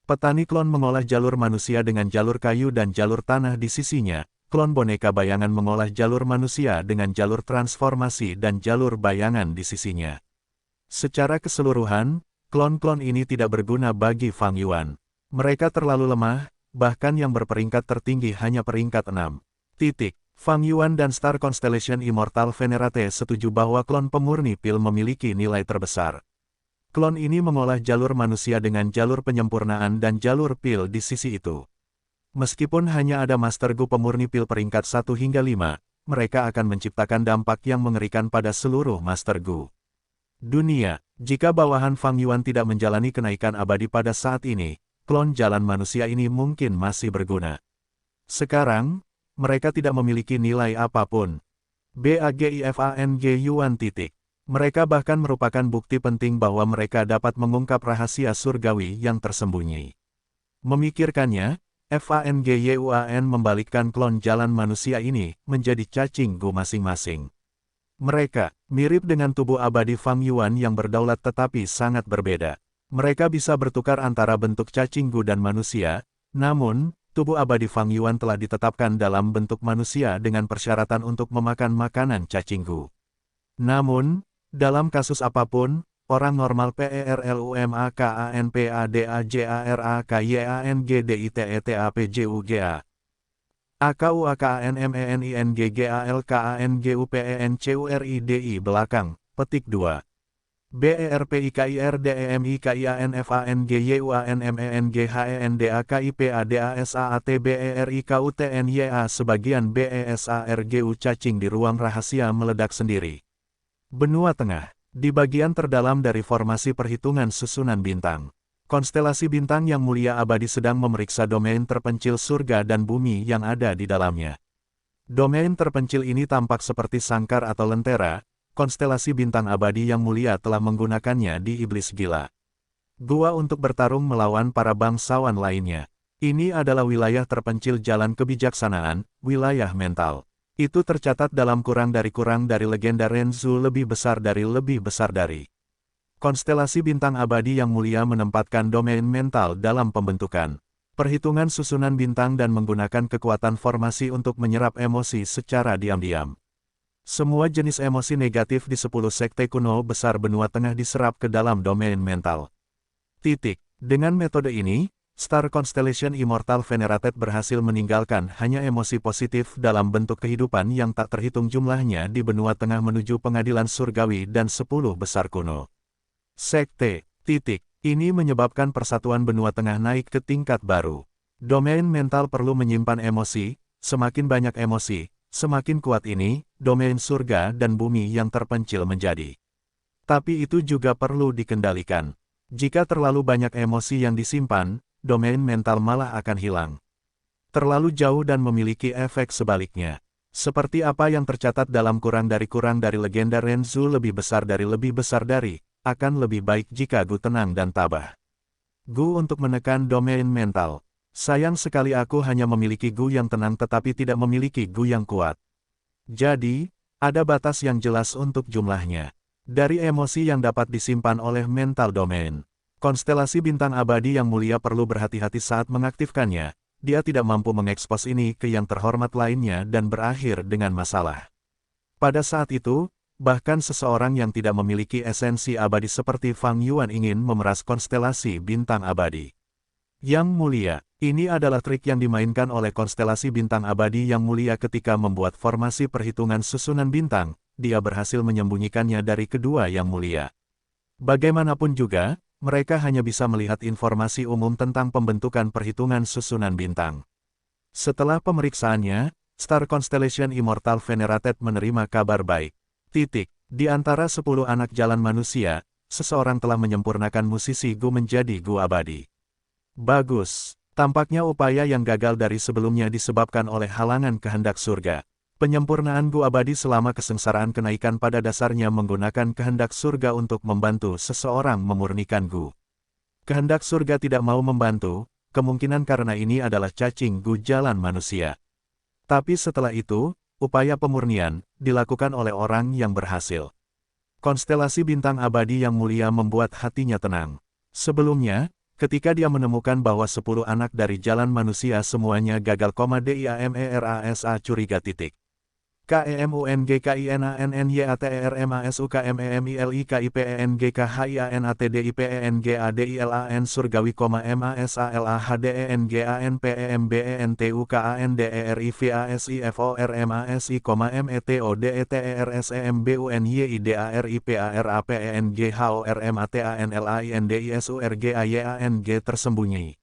Petani klon mengolah jalur manusia dengan jalur kayu dan jalur tanah di sisinya. Klon boneka bayangan mengolah jalur manusia dengan jalur transformasi dan jalur bayangan di sisinya. Secara keseluruhan, klon-klon ini tidak berguna bagi Fang Yuan. Mereka terlalu lemah, bahkan yang berperingkat tertinggi hanya peringkat 6. Fang Yuan dan Star Constellation Immortal Venerate setuju bahwa klon pemurni pil memiliki nilai terbesar. Klon ini mengolah jalur manusia dengan jalur penyempurnaan dan jalur pil di sisi itu. Meskipun hanya ada Master Gu pemurni pil peringkat 1 hingga 5, mereka akan menciptakan dampak yang mengerikan pada seluruh Master Gu. Dunia, jika bawahan Fang Yuan tidak menjalani kenaikan abadi pada saat ini, klon jalan manusia ini mungkin masih berguna. Sekarang, mereka tidak memiliki nilai apapun. BAGIFANG Yuan. Mereka bahkan merupakan bukti penting bahwa mereka dapat mengungkap rahasia surgawi yang tersembunyi. Memikirkannya, FANGYUAN membalikkan klon jalan manusia ini menjadi cacing Gu masing-masing. Mereka mirip dengan tubuh abadi Fang Yuan yang berdaulat tetapi sangat berbeda. Mereka bisa bertukar antara bentuk cacing Gu dan manusia, namun, tubuh abadi Fang Yuan telah ditetapkan dalam bentuk manusia dengan persyaratan untuk memakan makanan cacing Gu. Namun, dalam kasus apapun, orang normal PERLUMAKANPADAJARAKYANGDITETAPJUGA AKUAKNMENINGGALKANGUPENCURIDI belakang, petik 2. BERPIKIRDMIKIANFANGYUANMENGHANDAKIPADASAATBERIKUTNYA sebagian BESARGU cacing di ruang rahasia meledak sendiri. Benua Tengah, di bagian terdalam dari formasi perhitungan susunan bintang. Konstelasi bintang yang mulia abadi sedang memeriksa domain terpencil surga dan bumi yang ada di dalamnya. Domain terpencil ini tampak seperti sangkar atau lentera, konstelasi bintang abadi yang mulia telah menggunakannya di iblis gila. Gua untuk bertarung melawan para bangsawan lainnya. Ini adalah wilayah terpencil jalan kebijaksanaan, wilayah mental. Itu tercatat dalam kurang dari legenda Renzu lebih besar dari. Konstelasi bintang abadi yang mulia menempatkan domain mental dalam pembentukan perhitungan susunan bintang dan menggunakan kekuatan formasi untuk menyerap emosi secara diam-diam. Semua jenis emosi negatif di 10 sekte kuno besar benua tengah diserap ke dalam domain mental. Dengan metode ini, Star Constellation Immortal Venerated berhasil meninggalkan hanya emosi positif dalam bentuk kehidupan yang tak terhitung jumlahnya di benua tengah menuju pengadilan surgawi dan 10 besar kuno. Sekte. Ini menyebabkan persatuan benua tengah naik ke tingkat baru. Domain mental perlu menyimpan emosi, semakin banyak emosi, semakin kuat ini, domain surga dan bumi yang terpencil menjadi. Tapi itu juga perlu dikendalikan. Jika terlalu banyak emosi yang disimpan, domain mental malah akan hilang. Terlalu jauh dan memiliki efek sebaliknya. Seperti apa yang tercatat dalam kurang dari legenda Renzu lebih besar dari, akan lebih baik jika Gu tenang dan tabah. Gu untuk menekan domain mental. Sayang sekali aku hanya memiliki Gu yang tenang tetapi tidak memiliki Gu yang kuat. Jadi, ada batas yang jelas untuk jumlahnya. Dari emosi yang dapat disimpan oleh mental domain. Konstelasi bintang abadi yang mulia perlu berhati-hati saat mengaktifkannya. Dia tidak mampu mengekspos ini ke yang terhormat lainnya dan berakhir dengan masalah. Pada saat itu, bahkan seseorang yang tidak memiliki esensi abadi seperti Fang Yuan ingin memeras konstelasi bintang abadi. Yang mulia, ini adalah trik yang dimainkan oleh konstelasi bintang abadi yang mulia ketika membuat formasi perhitungan susunan bintang, dia berhasil menyembunyikannya dari kedua yang mulia. Bagaimanapun juga, mereka hanya bisa melihat informasi umum tentang pembentukan perhitungan susunan bintang. Setelah pemeriksaannya, Star Constellation Immortal Venerated menerima kabar baik. Di antara 10 anak jalan manusia, seseorang telah menyempurnakan musisi Gu menjadi Gu abadi. Bagus. Tampaknya upaya yang gagal dari sebelumnya disebabkan oleh halangan kehendak surga. Penyempurnaan Gu abadi selama kesengsaraan kenaikan pada dasarnya menggunakan kehendak surga untuk membantu seseorang memurnikan Gu. Kehendak surga tidak mau membantu, kemungkinan karena ini adalah cacing Gu jalan manusia. Tapi setelah itu, upaya pemurnian dilakukan oleh orang yang berhasil. Konstelasi bintang abadi yang mulia membuat hatinya tenang. Sebelumnya, ketika dia menemukan bahwa 10 anak dari jalan manusia semuanya gagal, DIAMERASA curiga titik. KEMUNGKINANNYATRMASUKMEMILIKIPENGKHIANATDIPENGADILAN surgawi, MASALH tersembunyi.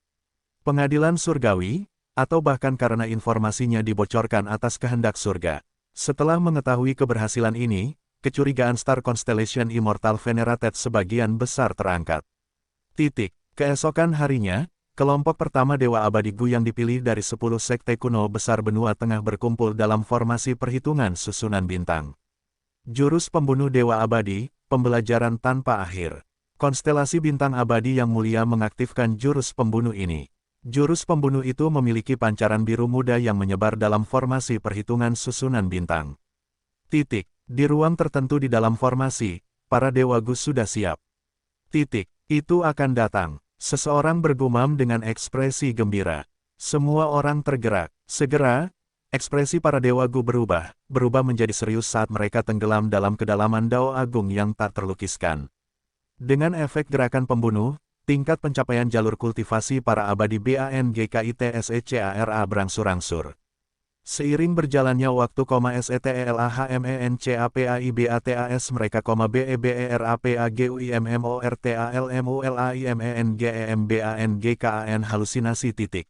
Pengadilan surgawi, atau bahkan karena informasinya dibocorkan atas kehendak surga. Setelah mengetahui keberhasilan ini, kecurigaan Star Constellation Immortal Venerated sebagian besar terangkat. Keesokan harinya, kelompok pertama Dewa Abadi Gu yang dipilih dari 10 sekte kuno besar benua tengah berkumpul dalam formasi perhitungan susunan bintang. Jurus pembunuh Dewa Abadi, pembelajaran tanpa akhir. Konstelasi bintang abadi yang mulia mengaktifkan jurus pembunuh ini. Jurus pembunuh itu memiliki pancaran biru muda yang menyebar dalam formasi perhitungan susunan bintang. Di ruang tertentu di dalam formasi, para Dewa Gu sudah siap. Itu akan datang. Seseorang bergumam dengan ekspresi gembira. Semua orang tergerak. Segera, ekspresi para Dewa Gu berubah menjadi serius saat mereka tenggelam dalam kedalaman Dao Agung yang tak terlukiskan. Dengan efek gerakan pembunuh, tingkat pencapaian jalur kultivasi para abadi BANGKITSECARA berangsur-angsur. Seiring berjalannya waktu, SETLAHMENCAPAIBATAS mereka, BEBERAPAGUIMMORTALMULAIMENGEMBANGKAN halusinasi titik.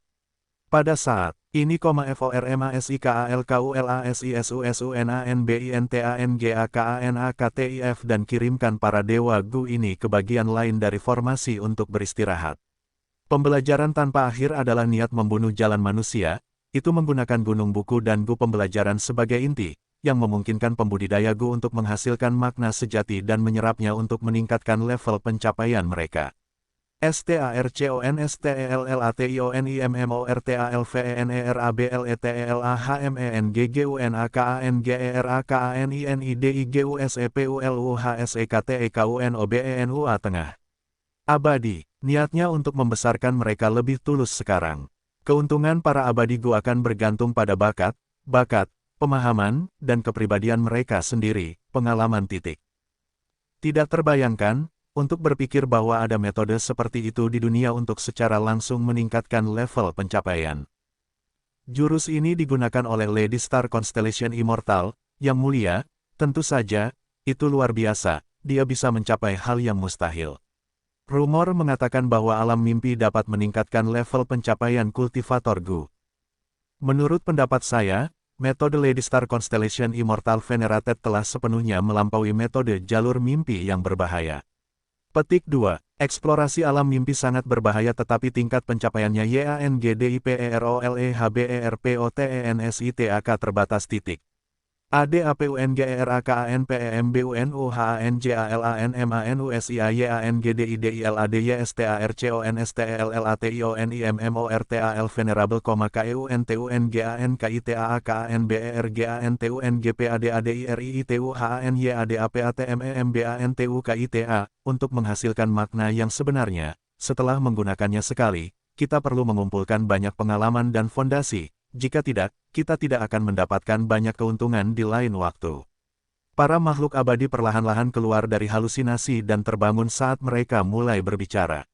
Pada saat ini, FORMASIKALKULASISUSUNANBINTANGAKANAKTIF dan kirimkan para Dewa Gu ini ke bagian lain dari formasi untuk beristirahat. Pembelajaran tanpa akhir adalah niat membunuh jalan manusia, itu menggunakan gunung buku dan Gu pembelajaran sebagai inti, yang memungkinkan pembudidaya Gu untuk menghasilkan makna sejati dan menyerapnya untuk meningkatkan level pencapaian mereka. STARCONSTELATIONIMMORTALFENERABLETALFENEGGUNAKANGERAKANINIDGUSEPULUHSEKTEKAUN abadi, niatnya untuk membesarkan mereka lebih tulus sekarang. Keuntungan para abadi Gu akan bergantung pada bakat, pemahaman, dan kepribadian mereka sendiri, pengalaman titik. Tidak terbayangkan, untuk berpikir bahwa ada metode seperti itu di dunia untuk secara langsung meningkatkan level pencapaian. Jurus ini digunakan oleh Lady Star Constellation Immortal, yang mulia, tentu saja, itu luar biasa, dia bisa mencapai hal yang mustahil. Rumor mengatakan bahwa alam mimpi dapat meningkatkan level pencapaian kultivator Gu. Menurut pendapat saya, metode Lady Star Constellation Immortal Venerated telah sepenuhnya melampaui metode jalur mimpi yang berbahaya. Petik 2. Eksplorasi alam mimpi sangat berbahaya tetapi tingkat pencapaiannya YANGDIPEROLEHBERPOTENSITAK terbatas titik. ADAPUNGERAKANPEMBUNUHANJALANMANUSIAYANGDIDILADYSTARCONSTLAL Venerable, KUNTUNGANKITAAKANBERGANTUNGPADADIRITUHANYADAPATMEMBANTUKITA, untuk menghasilkan makna yang sebenarnya, setelah menggunakannya sekali, kita perlu mengumpulkan banyak pengalaman dan fondasi. Jika tidak, kita tidak akan mendapatkan banyak keuntungan di lain waktu. Para makhluk abadi perlahan-lahan keluar dari halusinasi dan terbangun saat mereka mulai berbicara.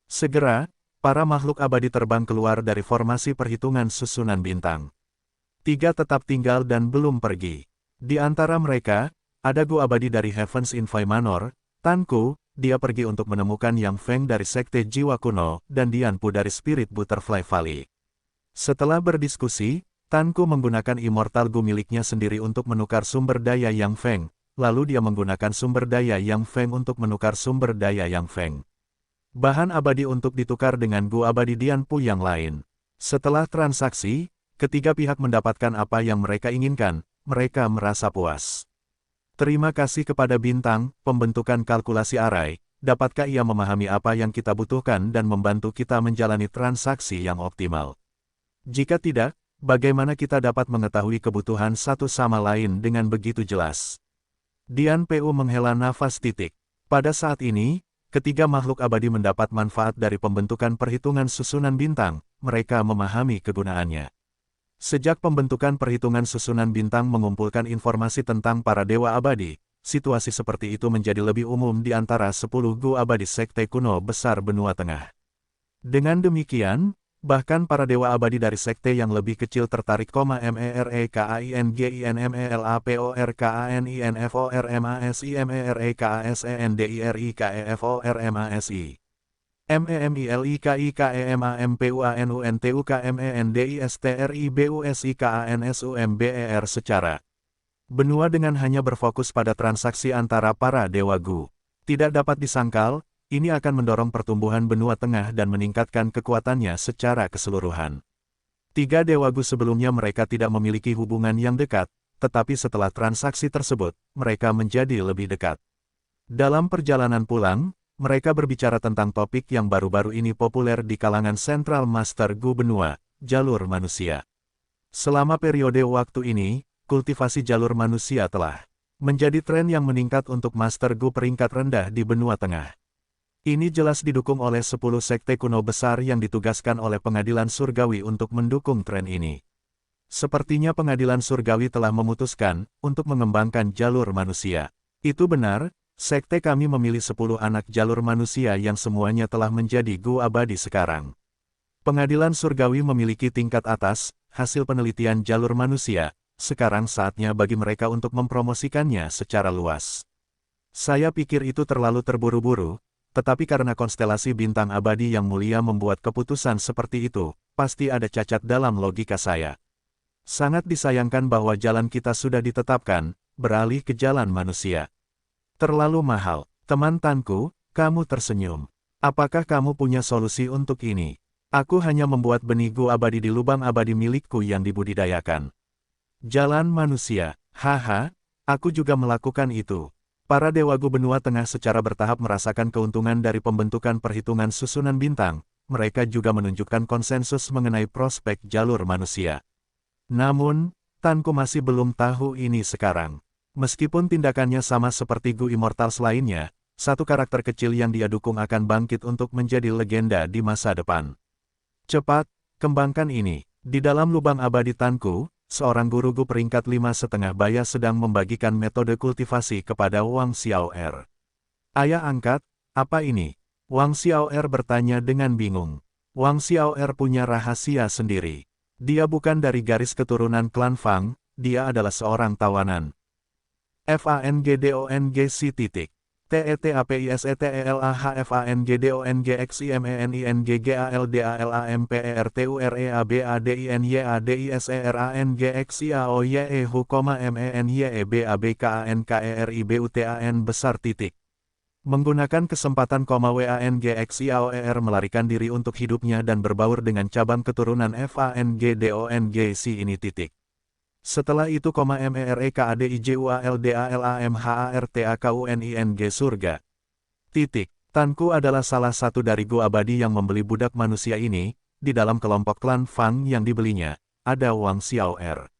Segera, para makhluk abadi terbang keluar dari formasi perhitungan susunan bintang. 3 tetap tinggal dan belum pergi. Di antara mereka, ada Gu abadi dari Heavens in Manor, Tanku, dia pergi untuk menemukan Yang Feng dari Sekte Jiwa Kuno, dan Dianpu dari Spirit Butterfly Valley. Setelah berdiskusi, Tanku menggunakan Immortal Gu miliknya sendiri untuk menukar sumber daya Yang Feng, lalu dia menggunakan sumber daya Yang Feng untuk menukar sumber daya Yang Feng. Bahan abadi untuk ditukar dengan Gu abadi Dianpu yang lain. Setelah transaksi, ketiga pihak mendapatkan apa yang mereka inginkan, mereka merasa puas. Terima kasih kepada Bintang, pembentukan kalkulasi arai, dapatkah ia memahami apa yang kita butuhkan dan membantu kita menjalani transaksi yang optimal? Jika tidak, bagaimana kita dapat mengetahui kebutuhan satu sama lain dengan begitu jelas? Dian PU menghela nafas. Pada saat ini, ketiga makhluk abadi mendapat manfaat dari pembentukan perhitungan susunan bintang, mereka memahami kegunaannya. Sejak pembentukan perhitungan susunan bintang mengumpulkan informasi tentang para dewa abadi, situasi seperti itu menjadi lebih umum di antara 10 gu abadi sekte kuno besar benua tengah. Dengan demikian, bahkan para dewa abadi dari sekte yang lebih kecil tertarik, MEREKAINGINFORMASIMEREKASENDIRIKEFORMASI. MEMILIKIKAEMAMPUANUNTUKMENDISTRIBUSIKANSUMBER secara benua dengan hanya berfokus pada transaksi antara para dewa gu. Tidak dapat disangkal, ini akan mendorong pertumbuhan benua tengah dan meningkatkan kekuatannya secara keseluruhan. Tiga dewa gu sebelumnya mereka tidak memiliki hubungan yang dekat, tetapi setelah transaksi tersebut, mereka menjadi lebih dekat. Dalam perjalanan pulang, mereka berbicara tentang topik yang baru-baru ini populer di kalangan Central Master Gu benua, jalur manusia. Selama periode waktu ini, kultivasi jalur manusia telah menjadi tren yang meningkat untuk Master Gu peringkat rendah di benua tengah. Ini jelas didukung oleh 10 sekte kuno besar yang ditugaskan oleh Pengadilan Surgawi untuk mendukung tren ini. Sepertinya Pengadilan Surgawi telah memutuskan untuk mengembangkan jalur manusia. Itu benar. Sekte kami memilih 10 anak jalur manusia yang semuanya telah menjadi gu abadi sekarang. Pengadilan Surgawi memiliki tingkat atas, hasil penelitian jalur manusia, sekarang saatnya bagi mereka untuk mempromosikannya secara luas. Saya pikir itu terlalu terburu-buru, tetapi karena konstelasi bintang abadi yang mulia membuat keputusan seperti itu, pasti ada cacat dalam logika saya. Sangat disayangkan bahwa jalan kita sudah ditetapkan, beralih ke jalan manusia. Terlalu mahal, teman Tanku, kamu tersenyum. Apakah kamu punya solusi untuk ini? Aku hanya membuat benih gu abadi di lubang abadi milikku yang dibudidayakan. Jalan manusia, haha, aku juga melakukan itu. Para dewa gu benua tengah secara bertahap merasakan keuntungan dari pembentukan perhitungan susunan bintang, mereka juga menunjukkan konsensus mengenai prospek jalur manusia. Namun, Tanku masih belum tahu ini sekarang. Meskipun tindakannya sama seperti Gu Immortals lainnya, satu karakter kecil yang dia dukung akan bangkit untuk menjadi legenda di masa depan. Cepat, kembangkan ini. Di dalam lubang abadi Tanku, seorang guru Gu peringkat 5,5 baya sedang membagikan metode kultivasi kepada Wang Xiaoer. Ayah angkat, apa ini? Wang Xiaoer bertanya dengan bingung. Wang Xiaoer punya rahasia sendiri. Dia bukan dari garis keturunan klan Fang, dia adalah seorang tawanan. FANGDONGC. TETAPISETELAHFANGDONGXIMENINGGALDALMPERTUREABADINYADISERANGXIAOYEHU,MENYEBABKANKERIBUTAN besar. Menggunakan kesempatan WANGXIAOER melarikan diri untuk hidupnya dan berbaur dengan cabang keturunan FANGDONGC ini. Setelah itu, MEREKADIJUALDALAMHARTAKUNING surga. Tanku adalah salah satu dari gu abadi yang membeli budak manusia ini, di dalam kelompok klan Fang yang dibelinya, ada Wang Xiaoer.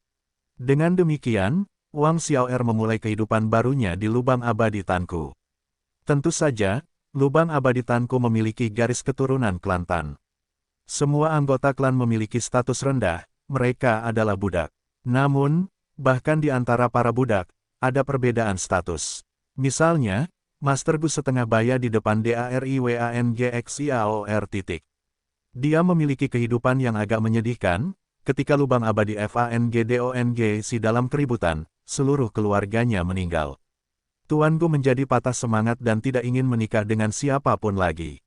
Dengan demikian, Wang Xiaoer memulai kehidupan barunya di lubang abadi Tanku. Tentu saja, lubang abadi Tanku memiliki garis keturunan klan Tan. Semua anggota klan memiliki status rendah, mereka adalah budak. Namun, bahkan di antara para budak, ada perbedaan status. Misalnya, Master Gu setengah baya di depan DARIWANGXIAOR. Dia memiliki kehidupan yang agak menyedihkan, ketika lubang abadi FANGDONGC dalam keributan, seluruh keluarganya meninggal. Tuan Gu menjadi patah semangat dan tidak ingin menikah dengan siapapun lagi.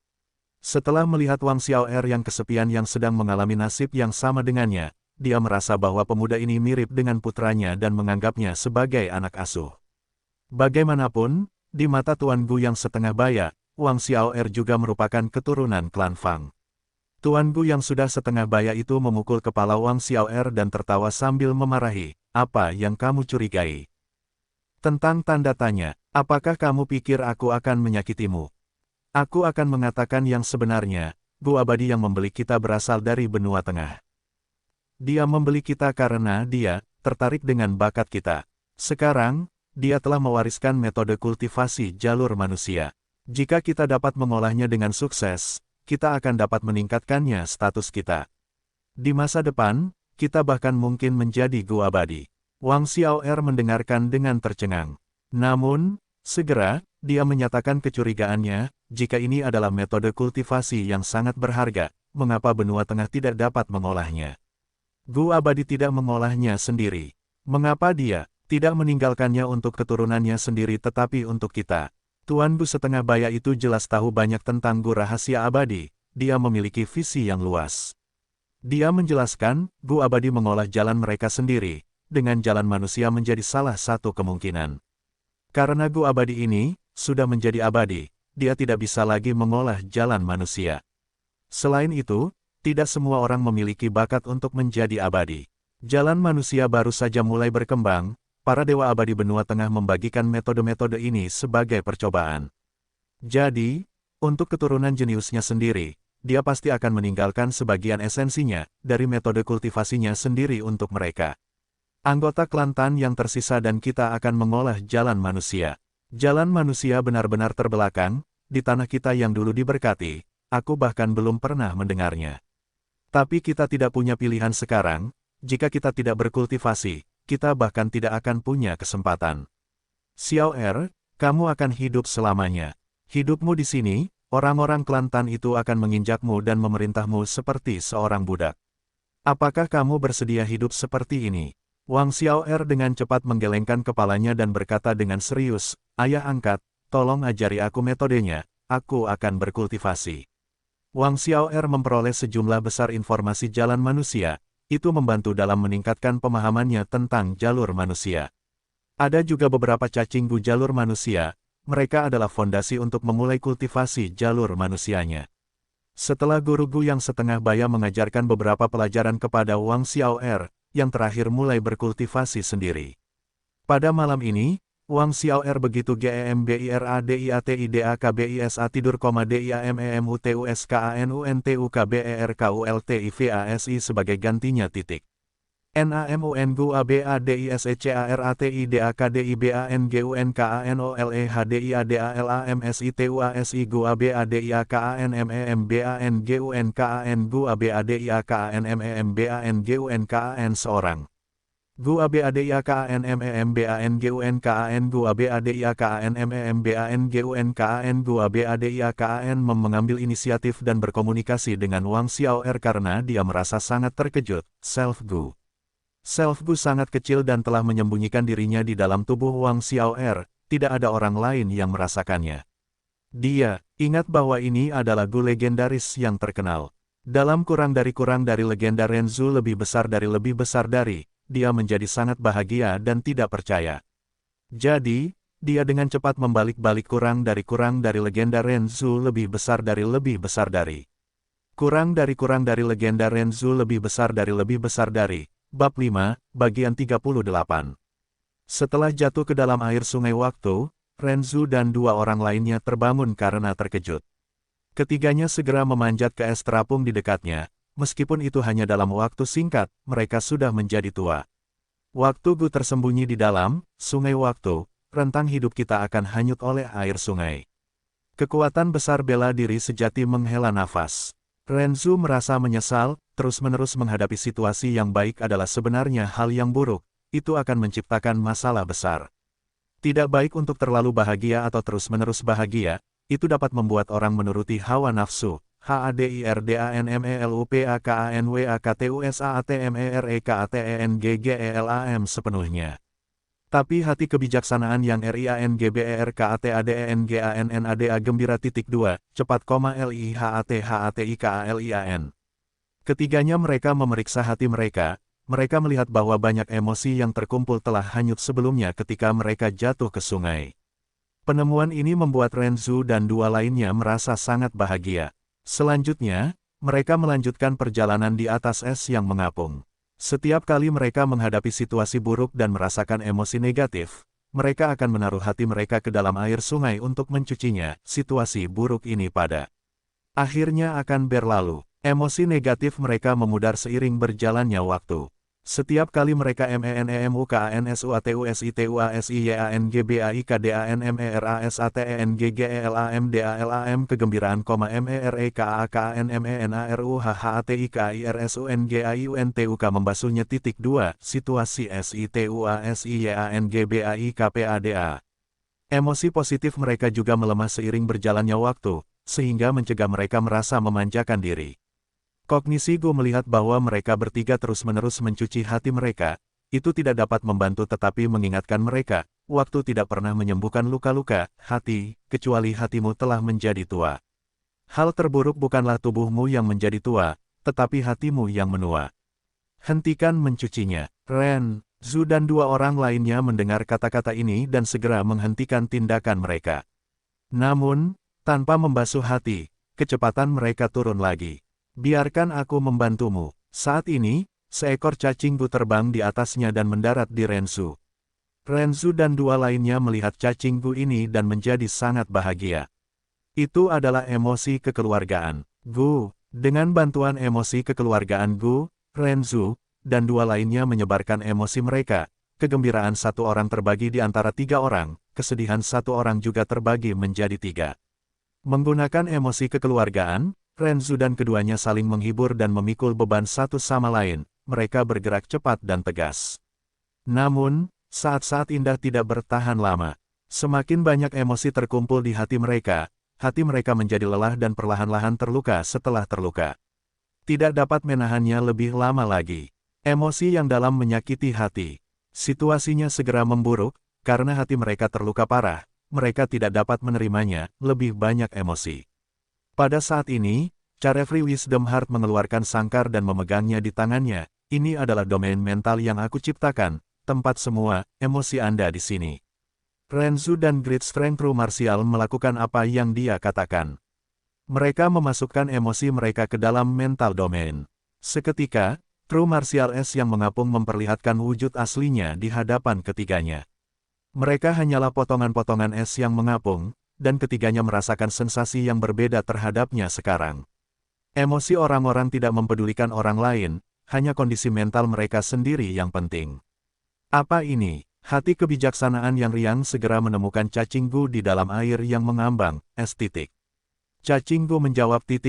Setelah melihat Wang Xiaoer yang kesepian yang sedang mengalami nasib yang sama dengannya, dia merasa bahwa pemuda ini mirip dengan putranya dan menganggapnya sebagai anak asuh. Bagaimanapun, di mata Tuan Gu yang setengah baya, Wang Xiaoer juga merupakan keturunan klan Fang. Tuan Gu yang sudah setengah baya itu memukul kepala Wang Xiaoer dan tertawa sambil memarahi. apa yang kamu curigai? Tentang tanda tanya, apakah kamu pikir aku akan menyakitimu? Aku akan mengatakan yang sebenarnya, Gu Abadi yang membeli kita berasal dari benua tengah. Dia membeli kita karena dia tertarik dengan bakat kita. Sekarang, dia telah mewariskan metode kultivasi jalur manusia. Jika kita dapat mengolahnya dengan sukses, kita akan dapat meningkatkannya status kita. Di masa depan, kita bahkan mungkin menjadi Gu Abadi. Wang Xiao'er mendengarkan dengan tercengang. Namun, segera, dia menyatakan kecurigaannya, jika ini adalah metode kultivasi yang sangat berharga, mengapa benua tengah tidak dapat mengolahnya? Gu Abadi tidak mengolahnya sendiri. Mengapa dia tidak meninggalkannya untuk keturunannya sendiri tetapi untuk kita? Tuan Gu setengah baya itu jelas tahu banyak tentang Gu rahasia abadi, dia memiliki visi yang luas. Dia menjelaskan, Gu Abadi mengolah jalan mereka sendiri, dengan jalan manusia menjadi salah satu kemungkinan. Karena Gu Abadi ini sudah menjadi abadi, dia tidak bisa lagi mengolah jalan manusia. Selain itu, tidak semua orang memiliki bakat untuk menjadi abadi. Jalan manusia baru saja mulai berkembang, para dewa abadi benua tengah membagikan metode-metode ini sebagai percobaan. Jadi, untuk keturunan jeniusnya sendiri, dia pasti akan meninggalkan sebagian esensinya dari metode kultivasinya sendiri untuk mereka. Anggota klan Tan yang tersisa dan kita akan mengolah jalan manusia. Jalan manusia benar-benar terbelakang, di tanah kita yang dulu diberkati, aku bahkan belum pernah mendengarnya. Tapi kita tidak punya pilihan sekarang, jika kita tidak berkultivasi, kita bahkan tidak akan punya kesempatan. Xiao'er, kamu akan hidup selamanya. Hidupmu di sini, orang-orang klan Tan itu akan menginjakmu dan memerintahmu seperti seorang budak. Apakah kamu bersedia hidup seperti ini? Wang Xiao'er dengan cepat menggelengkan kepalanya dan berkata dengan serius, Ayah angkat, tolong ajari aku metodenya, aku akan berkultivasi. Wang Xiao'er memperoleh sejumlah besar informasi jalan manusia, itu membantu dalam meningkatkan pemahamannya tentang jalur manusia. Ada juga beberapa cacing Gu jalur manusia, mereka adalah fondasi untuk memulai kultivasi jalur manusianya. Setelah guru Gu yang setengah baya mengajarkan beberapa pelajaran kepada Wang Xiao'er, yang terakhir mulai berkultivasi sendiri. Pada malam ini, Wang Xiao'er begitu GEMBIRADIATIDAKBISA tidur, DIAMEMUTUSKANUNTUKBERKULTIVASI sebagai gantinya titik. NAMUNGUABADISCARATIDAKDIBANGUNKANOLEHDIADALAMSITUASI GUABADIAKANMEMBANGUNKANGUABADIAKANMEMBANGUNKAN seorang. Gu ABADIAKANMEMBANGUNKAN Gu ABADIAKANMEMBANGUNKAN Gu ABADIAKAN mengambil inisiatif dan berkomunikasi dengan Wang Xiao'er karena dia merasa sangat terkejut. Self Gu sangat kecil dan telah menyembunyikan dirinya di dalam tubuh Wang Xiao'er, tidak ada orang lain yang merasakannya. Dia ingat bahwa ini adalah Gu legendaris yang terkenal. Dalam kurang dari legenda Renzu lebih besar dari, dia menjadi sangat bahagia dan tidak percaya. Jadi, dia dengan cepat membalik-balik kurang dari legenda Renzu lebih besar dari. Kurang dari legenda Renzu lebih besar dari. Bab 5, bagian 38. Setelah jatuh ke dalam air sungai waktu, Renzu dan dua orang lainnya terbangun karena terkejut. Ketiganya segera memanjat ke es terapung di dekatnya. Meskipun itu hanya dalam waktu singkat, mereka sudah menjadi tua. Waktu Gu tersembunyi di dalam sungai waktu, rentang hidup kita akan hanyut oleh air sungai. Kekuatan besar bela diri sejati menghela nafas. Renzu merasa menyesal, terus-menerus menghadapi situasi yang baik adalah sebenarnya hal yang buruk, itu akan menciptakan masalah besar. Tidak baik untuk terlalu bahagia atau terus-menerus bahagia, itu dapat membuat orang menuruti hawa nafsu. HADIRDANMELUPAKANWAKTUSATMEREKATENGGELAM sepenuhnya. Tapi hati kebijaksanaan yang RIANGBERKATADENGANNADA gembira. 2, cepat, LIHATHATIKALIAN. Ketiganya mereka memeriksa hati mereka melihat bahwa banyak emosi yang terkumpul telah hanyut sebelumnya ketika mereka jatuh ke sungai. Penemuan ini membuat Renzu dan dua lainnya merasa sangat bahagia. Selanjutnya, mereka melanjutkan perjalanan di atas es yang mengapung. Setiap kali mereka menghadapi situasi buruk dan merasakan emosi negatif, mereka akan menaruh hati mereka ke dalam air sungai untuk mencucinya. Situasi buruk ini pada akhirnya akan berlalu. Emosi negatif mereka memudar seiring berjalannya waktu. Setiap kali mereka menemukannsuatusitwasyangbaikkdanmerasatenggelam kegembiraan, merekaakanmeruhhatikirsungiuntuk membasuhnya. 2. Situasi situasyangbaikkpada. Emosi positif mereka juga melemah seiring berjalannya waktu, sehingga mencegah mereka merasa memanjakan diri. Kognisi Gu melihat bahwa mereka bertiga terus-menerus mencuci hati mereka. Itu tidak dapat membantu tetapi mengingatkan mereka, waktu tidak pernah menyembuhkan luka-luka hati, kecuali hatimu telah menjadi tua. Hal terburuk bukanlah tubuhmu yang menjadi tua, tetapi hatimu yang menua. Hentikan mencucinya. Ren Zhu dan dua orang lainnya mendengar kata-kata ini dan segera menghentikan tindakan mereka. Namun, tanpa membasuh hati, kecepatan mereka turun lagi. Biarkan aku membantumu. Saat ini, seekor cacing Gu terbang di atasnya dan mendarat di Ren Zhu. Ren Zhu dan dua lainnya melihat cacing Gu ini dan menjadi sangat bahagia. Itu adalah emosi kekeluargaan. Gu, dengan bantuan emosi kekeluargaan Gu, Ren Zhu, dan dua lainnya menyebarkan emosi mereka. Kegembiraan satu orang terbagi di antara tiga orang, kesedihan satu orang juga terbagi menjadi tiga. Menggunakan emosi kekeluargaan, Ren Zhu dan keduanya saling menghibur dan memikul beban satu sama lain. Mereka bergerak cepat dan tegas. Namun, saat-saat indah tidak bertahan lama. Semakin banyak emosi terkumpul di hati mereka menjadi lelah dan perlahan-lahan terluka setelah terluka. Tidak dapat menahannya lebih lama lagi. Emosi yang dalam menyakiti hati. Situasinya segera memburuk, karena hati mereka terluka parah. Mereka tidak dapat menerimanya, lebih banyak emosi. Pada saat ini, Carefree Wisdom Heart mengeluarkan sangkar dan memegangnya di tangannya. Ini adalah domain mental yang aku ciptakan, tempat semua emosi Anda di sini. Ren Zhu dan Great Strength True Martial melakukan apa yang dia katakan. Mereka memasukkan emosi mereka ke dalam mental domain. Seketika, True Martial S yang mengapung memperlihatkan wujud aslinya di hadapan ketiganya. Mereka hanyalah potongan-potongan es yang mengapung, dan ketiganya merasakan sensasi yang berbeda terhadapnya sekarang. Emosi orang-orang tidak mempedulikan orang lain, hanya kondisi mental mereka sendiri yang penting. Apa ini? Hati kebijaksanaan yang riang segera menemukan cacing Gu di dalam air yang mengambang, es titik. Cacing Gu menjawab 2,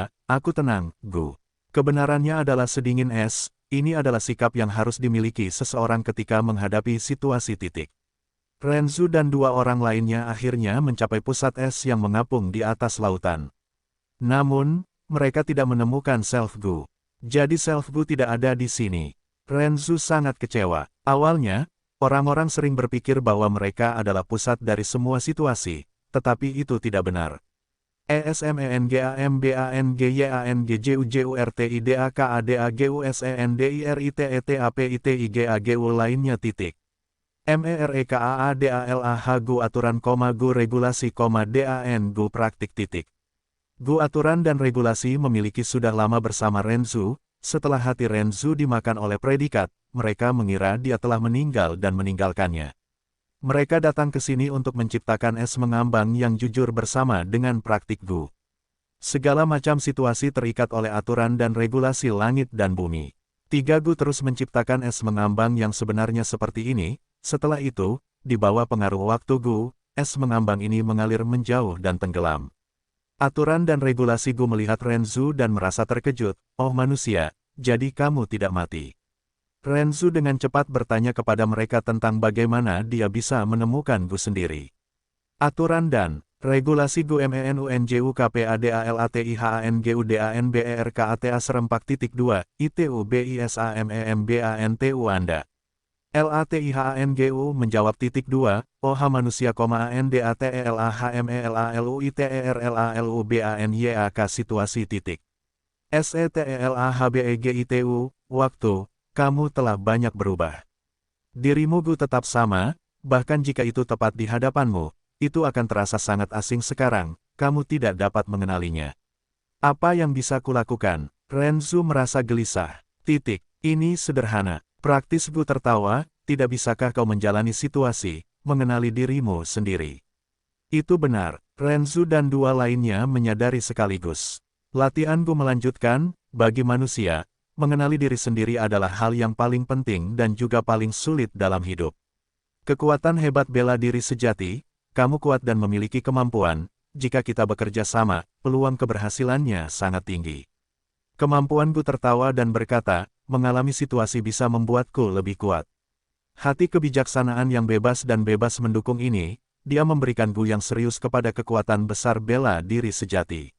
aku tenang, Gu. Kebenarannya adalah sedingin es, ini adalah sikap yang harus dimiliki seseorang ketika menghadapi situasi titik. Ren Zhu dan dua orang lainnya akhirnya mencapai pusat es yang mengapung di atas lautan. Namun, mereka tidak menemukan Self Gu. Jadi Self Gu tidak ada di sini. Ren Zhu sangat kecewa. Awalnya, orang-orang sering berpikir bahwa mereka adalah pusat dari semua situasi, tetapi itu tidak benar. ESMENGAMBANGYANGJUJURTIDAKADAGUSENDIRITETAPITIGAGU lainnya titik. MEREKAADALAH Gu aturan, Gu regulasi, DAN Gu praktik titik. Gu aturan dan regulasi memiliki sudah lama bersama Ren Zhu. Setelah hati Ren Zhu dimakan oleh predikat, mereka mengira dia telah meninggal dan meninggalkannya. Mereka datang ke sini untuk menciptakan es mengambang yang jujur bersama dengan praktik Gu. Segala macam situasi terikat oleh aturan dan regulasi langit dan bumi. 3 Gu terus menciptakan es mengambang yang sebenarnya seperti ini. Setelah itu, di bawah pengaruh waktu Gu, es mengambang ini mengalir menjauh dan tenggelam. Aturan dan regulasi Gu melihat Ren Zhu dan merasa terkejut. Oh manusia, jadi kamu tidak mati. Ren Zhu dengan cepat bertanya kepada mereka tentang bagaimana dia bisa menemukan Gu sendiri. Aturan dan regulasi Gu MENUNJUKPADALATIHANGUDANBERKATA serempak 2, ITUBISAMEMBANTU Anda. LATIHANGU menjawab 2, OH manusia, ANDATELAHMELALUITERLALUBANYAK situasi titik. SETELAHBEGITU, waktu, kamu telah banyak berubah. Dirimu Gu tetap sama, bahkan jika itu tepat di hadapanmu, itu akan terasa sangat asing sekarang, kamu tidak dapat mengenalinya. Apa yang bisa kulakukan? Ren Zhu merasa gelisah. Ini sederhana. Praktis Gu tertawa, tidak bisakah kau menjalani situasi, mengenali dirimu sendiri? Itu benar, Renzu dan dua lainnya menyadari sekaligus. Latihan Gu melanjutkan, bagi manusia, mengenali diri sendiri adalah hal yang paling penting dan juga paling sulit dalam hidup. Kekuatan hebat bela diri sejati, kamu kuat dan memiliki kemampuan, jika kita bekerja sama, peluang keberhasilannya sangat tinggi. Kemampuan Gu tertawa dan berkata, mengalami situasi bisa membuatku lebih kuat. Hati kebijaksanaan yang bebas dan bebas mendukung ini, dia memberikan Gu yang serius kepada kekuatan besar bela diri sejati.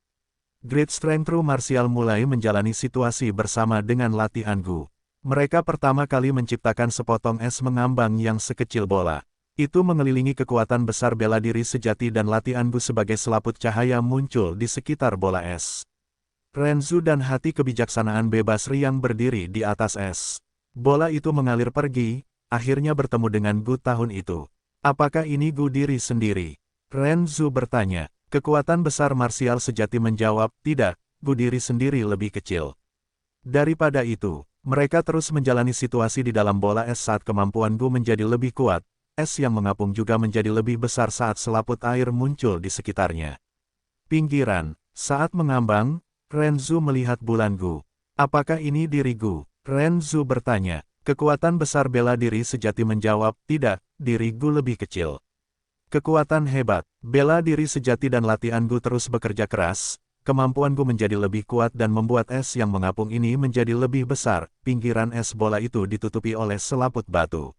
Great Strength True Martial mulai menjalani situasi bersama dengan latihan Gu. Mereka pertama kali menciptakan sepotong es mengambang yang sekecil bola. Itu mengelilingi kekuatan besar bela diri sejati dan latihan Gu sebagai selaput cahaya muncul di sekitar bola es. Renzu dan hati kebijaksanaan bebas riang berdiri di atas es. Bola itu mengalir pergi, akhirnya bertemu dengan Gu tahun itu. Apakah ini Gu diri sendiri? Renzu bertanya. Kekuatan besar marsial sejati menjawab, tidak, Gu diri sendiri lebih kecil. Daripada itu, mereka terus menjalani situasi di dalam bola es saat kemampuan Gu menjadi lebih kuat. Es yang mengapung juga menjadi lebih besar saat selaput air muncul di sekitarnya. Pinggiran, saat mengambang, Renzu melihat bulan Gu. Apakah ini diri Gu? Renzu bertanya. Kekuatan besar bela diri sejati menjawab, tidak, diri Gu lebih kecil. Kekuatan hebat, bela diri sejati dan latihan Gu terus bekerja keras, kemampuan Gu menjadi lebih kuat dan membuat es yang mengapung ini menjadi lebih besar, pinggiran es bola itu ditutupi oleh selaput batu.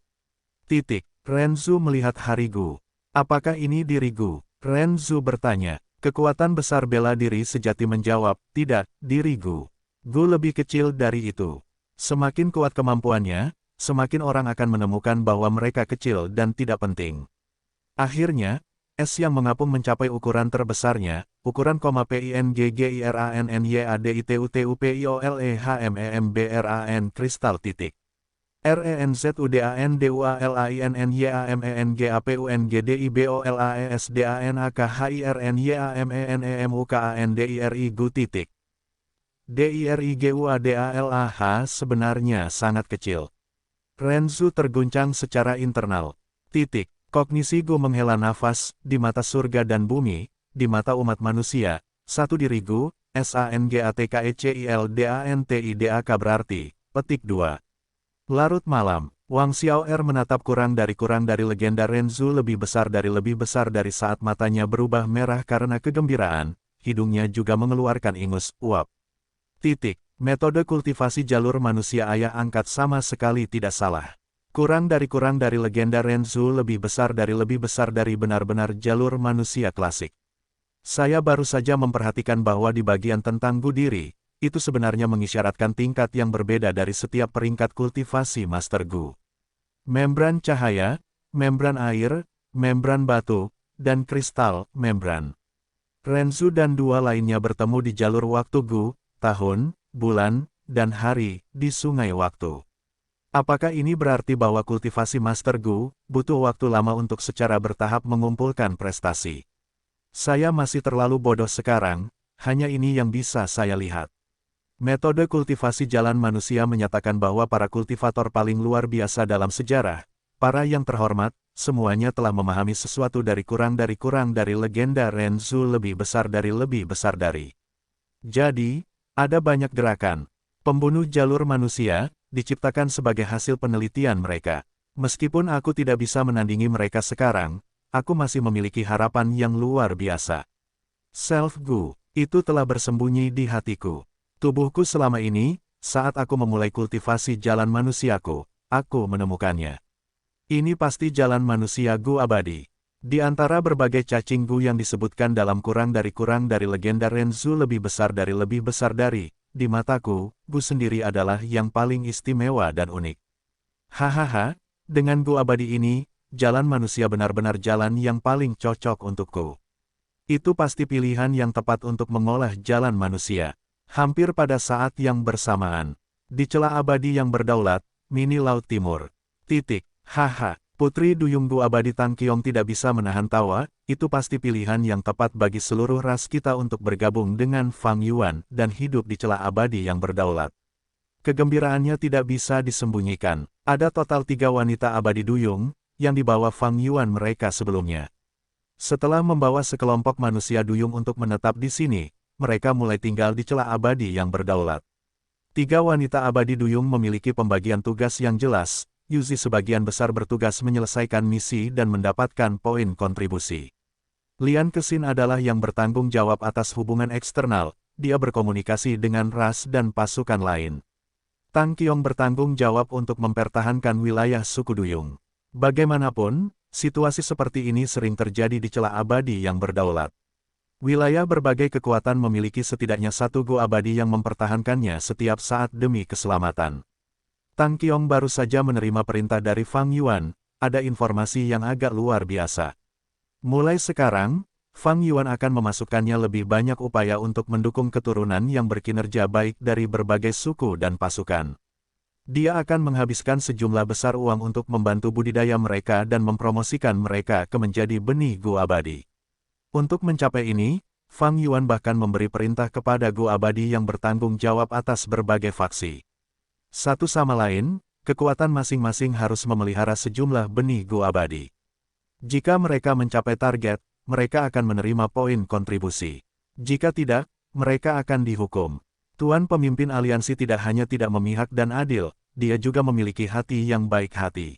Renzu melihat hari Gu. Apakah ini diri Gu? Renzu bertanya. Kekuatan besar bela diri sejati menjawab, tidak, diri Gu. Gu lebih kecil dari itu. Semakin kuat kemampuannya, semakin orang akan menemukan bahwa mereka kecil dan tidak penting. Akhirnya, es yang mengapung mencapai ukuran terbesarnya, ukuran PINGGIRANNYADITUTUPIOLEHMEMBRAN kristal titik. RENZUDANDUALAINNYAMENGAPUNGDIBOLAESDANAKHIRNYAMENEMUKANDIRI Gu titik. DIRIGUADALAH sebenarnya sangat kecil. Renzu terguncang secara internal. Kognisi Gu menghela nafas, di mata surga dan bumi, di mata umat manusia, satu diri Gu, SANGATKECILDANTIDAK berarti, petik 2. Larut malam, Wang Xiaoer menatap kurang dari legenda Renzu lebih besar dari saat matanya berubah merah karena kegembiraan, hidungnya juga mengeluarkan ingus, uap. Metode kultivasi jalur manusia ayah angkat sama sekali tidak salah. Kurang dari legenda Renzu lebih besar dari benar-benar jalur manusia klasik. Saya baru saja memperhatikan bahwa di bagian tentang Gu diri, itu sebenarnya mengisyaratkan tingkat yang berbeda dari setiap peringkat kultivasi Master Gu. Membran cahaya, membran air, membran batu, dan kristal, membran. Renzu dan dua lainnya bertemu di jalur waktu Gu, tahun, bulan, dan hari, di sungai waktu. Apakah ini berarti bahwa kultivasi Master Gu butuh waktu lama untuk secara bertahap mengumpulkan prestasi? Saya masih terlalu bodoh sekarang, hanya ini yang bisa saya lihat. Metode kultivasi jalan manusia menyatakan bahwa para kultivator paling luar biasa dalam sejarah, para yang terhormat, semuanya telah memahami sesuatu dari kurang dari legenda Renzu lebih besar dari. Jadi, ada banyak gerakan. Pembunuh jalur manusia, diciptakan sebagai hasil penelitian mereka. Meskipun aku tidak bisa menandingi mereka sekarang, aku masih memiliki harapan yang luar biasa. Self-Gu, itu telah bersembunyi di hatiku. Tubuhku selama ini, saat aku memulai kultivasi jalan manusiaku, aku menemukannya. Ini pasti jalan manusia Gu abadi. Di antara berbagai cacing Gu yang disebutkan dalam kurang dari legenda Renzu lebih besar dari, di mataku, Gu sendiri adalah yang paling istimewa dan unik. Hahaha, dengan Gu abadi ini, jalan manusia benar-benar jalan yang paling cocok untukku. Itu pasti pilihan yang tepat untuk mengolah jalan manusia. Hampir pada saat yang bersamaan, di celah abadi yang berdaulat, mini Laut Timur. Haha, Putri Duyung Gu abadi Tan Qiong tidak bisa menahan tawa, itu pasti pilihan yang tepat bagi seluruh ras kita untuk bergabung dengan Fang Yuan dan hidup di celah abadi yang berdaulat. Kegembiraannya tidak bisa disembunyikan. Ada total 3 wanita abadi duyung, yang dibawa Fang Yuan mereka sebelumnya. Setelah membawa sekelompok manusia duyung untuk menetap di sini, mereka mulai tinggal di celah abadi yang berdaulat. 3 wanita abadi duyung memiliki pembagian tugas yang jelas. Yuzi sebagian besar bertugas menyelesaikan misi dan mendapatkan poin kontribusi. Lian Kexin adalah yang bertanggung jawab atas hubungan eksternal, dia berkomunikasi dengan ras dan pasukan lain. Tang Qiong bertanggung jawab untuk mempertahankan wilayah suku duyung. Bagaimanapun, situasi seperti ini sering terjadi di celah abadi yang berdaulat. Wilayah berbagai kekuatan memiliki setidaknya satu go abadi yang mempertahankannya setiap saat demi keselamatan. Tang Qiong baru saja menerima perintah dari Fang Yuan, ada informasi yang agak luar biasa. Mulai sekarang, Fang Yuan akan memasukkannya lebih banyak upaya untuk mendukung keturunan yang berkinerja baik dari berbagai suku dan pasukan. Dia akan menghabiskan sejumlah besar uang untuk membantu budidaya mereka dan mempromosikan mereka ke menjadi benih Go abadi. Untuk mencapai ini, Fang Yuan bahkan memberi perintah kepada Go abadi yang bertanggung jawab atas berbagai faksi. Satu sama lain, kekuatan masing-masing harus memelihara sejumlah benih Go abadi. Jika mereka mencapai target, mereka akan menerima poin kontribusi. Jika tidak, mereka akan dihukum. Tuan pemimpin aliansi tidak hanya tidak memihak dan adil, dia juga memiliki hati yang baik hati.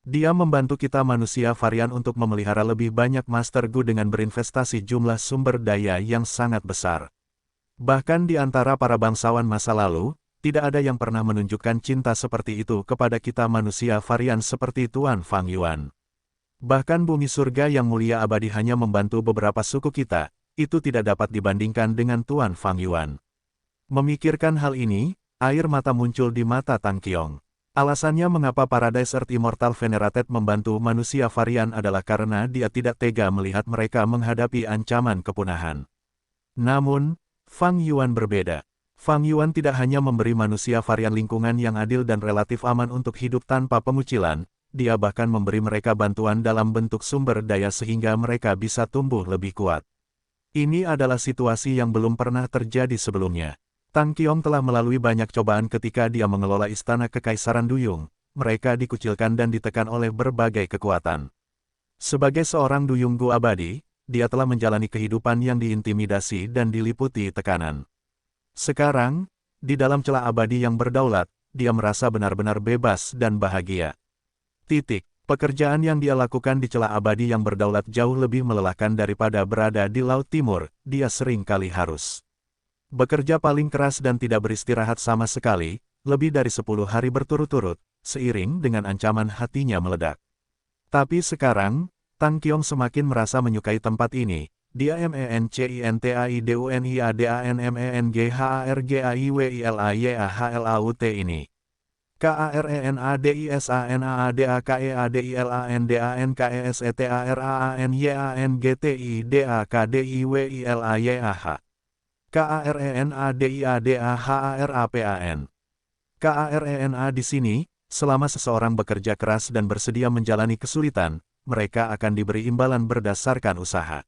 Dia membantu kita manusia varian untuk memelihara lebih banyak Master Gu dengan berinvestasi jumlah sumber daya yang sangat besar. Bahkan di antara para bangsawan masa lalu, tidak ada yang pernah menunjukkan cinta seperti itu kepada kita manusia varian seperti Tuan Fang Yuan. Bahkan bumi surga yang mulia abadi hanya membantu beberapa suku kita, itu tidak dapat dibandingkan dengan Tuan Fang Yuan. Memikirkan hal ini, air mata muncul di mata Tang Qiong. Alasannya mengapa Paradise Earth Immortal Venerated membantu manusia varian adalah karena dia tidak tega melihat mereka menghadapi ancaman kepunahan. Namun, Fang Yuan berbeda. Fang Yuan tidak hanya memberi manusia varian lingkungan yang adil dan relatif aman untuk hidup tanpa pengucilan, dia bahkan memberi mereka bantuan dalam bentuk sumber daya sehingga mereka bisa tumbuh lebih kuat. Ini adalah situasi yang belum pernah terjadi sebelumnya. Tang Qiong telah melalui banyak cobaan ketika dia mengelola istana Kekaisaran Duyung, mereka dikucilkan dan ditekan oleh berbagai kekuatan. Sebagai seorang Duyung Go abadi, dia telah menjalani kehidupan yang diintimidasi dan diliputi tekanan. Sekarang, di dalam celah abadi yang berdaulat, dia merasa benar-benar bebas dan bahagia. Pekerjaan yang dia lakukan di celah abadi yang berdaulat jauh lebih melelahkan daripada berada di Laut Timur, dia sering kali harus bekerja paling keras dan tidak beristirahat sama sekali, lebih dari 10 hari berturut-turut, seiring dengan ancaman hatinya meledak. Tapi sekarang, Tang Qiong semakin merasa menyukai tempat ini. Dia mencintai ini. KARENADISANADAKEADILANDANKSETARANDEAKDIWILAYAH. KARENADIADHARAPAN. KARENA di sini, selama seseorang bekerja keras dan bersedia menjalani kesulitan, mereka akan diberi imbalan berdasarkan usaha.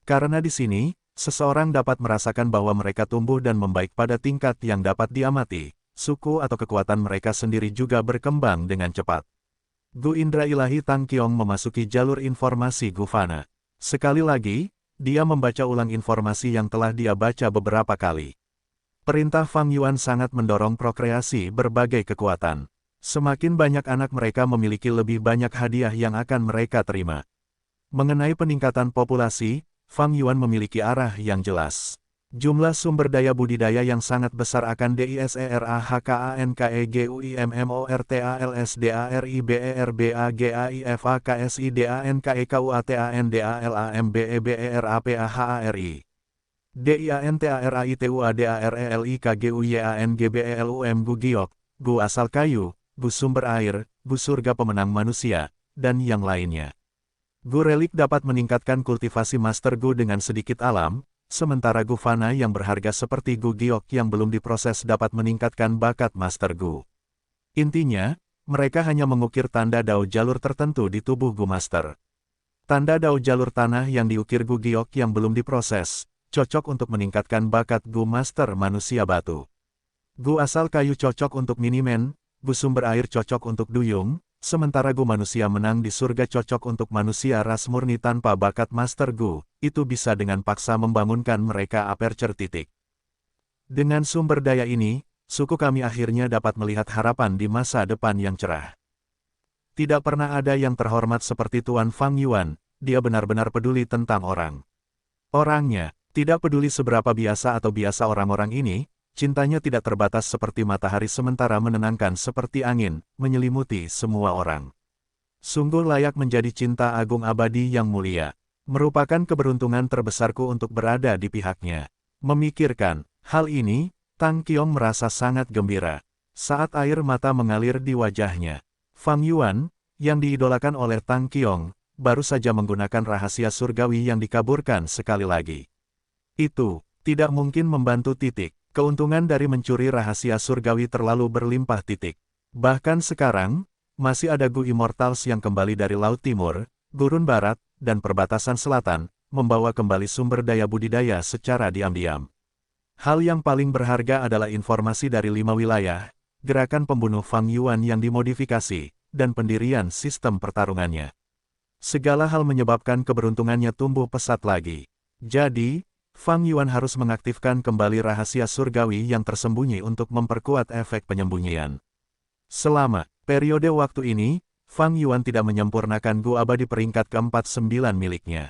Karena di sini, seseorang dapat merasakan bahwa mereka tumbuh dan membaik pada tingkat yang dapat diamati, suku atau kekuatan mereka sendiri juga berkembang dengan cepat. Gu Indra Ilahi Tang Qiong memasuki jalur informasi Gufana. Sekali lagi, dia membaca ulang informasi yang telah dia baca beberapa kali. Perintah Fang Yuan sangat mendorong prokreasi berbagai kekuatan. Semakin banyak anak mereka memiliki lebih banyak hadiah yang akan mereka terima. Mengenai peningkatan populasi, Fang Yuan memiliki arah yang jelas. Jumlah sumber daya budidaya yang sangat besar akan DISERAHKANKEGUIMMORTALSDARIBERBAGAIFAKSIDANKEKUATANDALMBEBERAPHARI. DIANTARAITUADARELIKGUYANGBELUM Gu Giok, Gu Asal Kayu, Gu Sumber Air, Gu Surga Pemenang Manusia, dan yang lainnya. Gu Relik dapat meningkatkan kultivasi Master Gu dengan sedikit alam, sementara Gu Fana yang berharga seperti Gu Giok yang belum diproses dapat meningkatkan bakat Master Gu. Intinya, mereka hanya mengukir tanda dao jalur tertentu di tubuh Gu Master. Tanda dao jalur tanah yang diukir Gu Giok yang belum diproses, cocok untuk meningkatkan bakat Gu Master manusia batu. Gu asal kayu cocok untuk miniman, gu sumber air cocok untuk duyung, sementara gu manusia menang di surga cocok untuk manusia ras murni tanpa bakat Master Gu, itu bisa dengan paksa membangunkan mereka aperture titik. Dengan sumber daya ini, suku kami akhirnya dapat melihat harapan di masa depan yang cerah. Tidak pernah ada yang terhormat seperti Tuan Fang Yuan, dia benar-benar peduli tentang orang. Orangnya, tidak peduli seberapa biasa atau biasa orang-orang ini, cintanya tidak terbatas seperti matahari sementara menenangkan seperti angin, menyelimuti semua orang. Sungguh layak menjadi cinta agung abadi yang mulia. Merupakan keberuntungan terbesarku untuk berada di pihaknya. Memikirkan hal ini, Tang Qiong merasa sangat gembira. Saat air mata mengalir di wajahnya, Fang Yuan, yang diidolakan oleh Tang Qiong, baru saja menggunakan rahasia surgawi yang dikaburkan sekali lagi. Itu tidak mungkin membantu titik. Keuntungan dari mencuri rahasia surgawi terlalu berlimpah titik. Bahkan sekarang, masih ada Gu Immortals yang kembali dari Laut Timur, Gurun Barat, dan perbatasan selatan, membawa kembali sumber daya budidaya secara diam-diam. Hal yang paling berharga adalah informasi dari 5 wilayah, gerakan pembunuh Fang Yuan yang dimodifikasi, dan pendirian sistem pertarungannya. Segala hal menyebabkan keberuntungannya tumbuh pesat lagi. Jadi, Fang Yuan harus mengaktifkan kembali rahasia surgawi yang tersembunyi untuk memperkuat efek penyembunyian. Selama periode waktu ini, Fang Yuan tidak menyempurnakan Gu abadi peringkat ke-49 miliknya.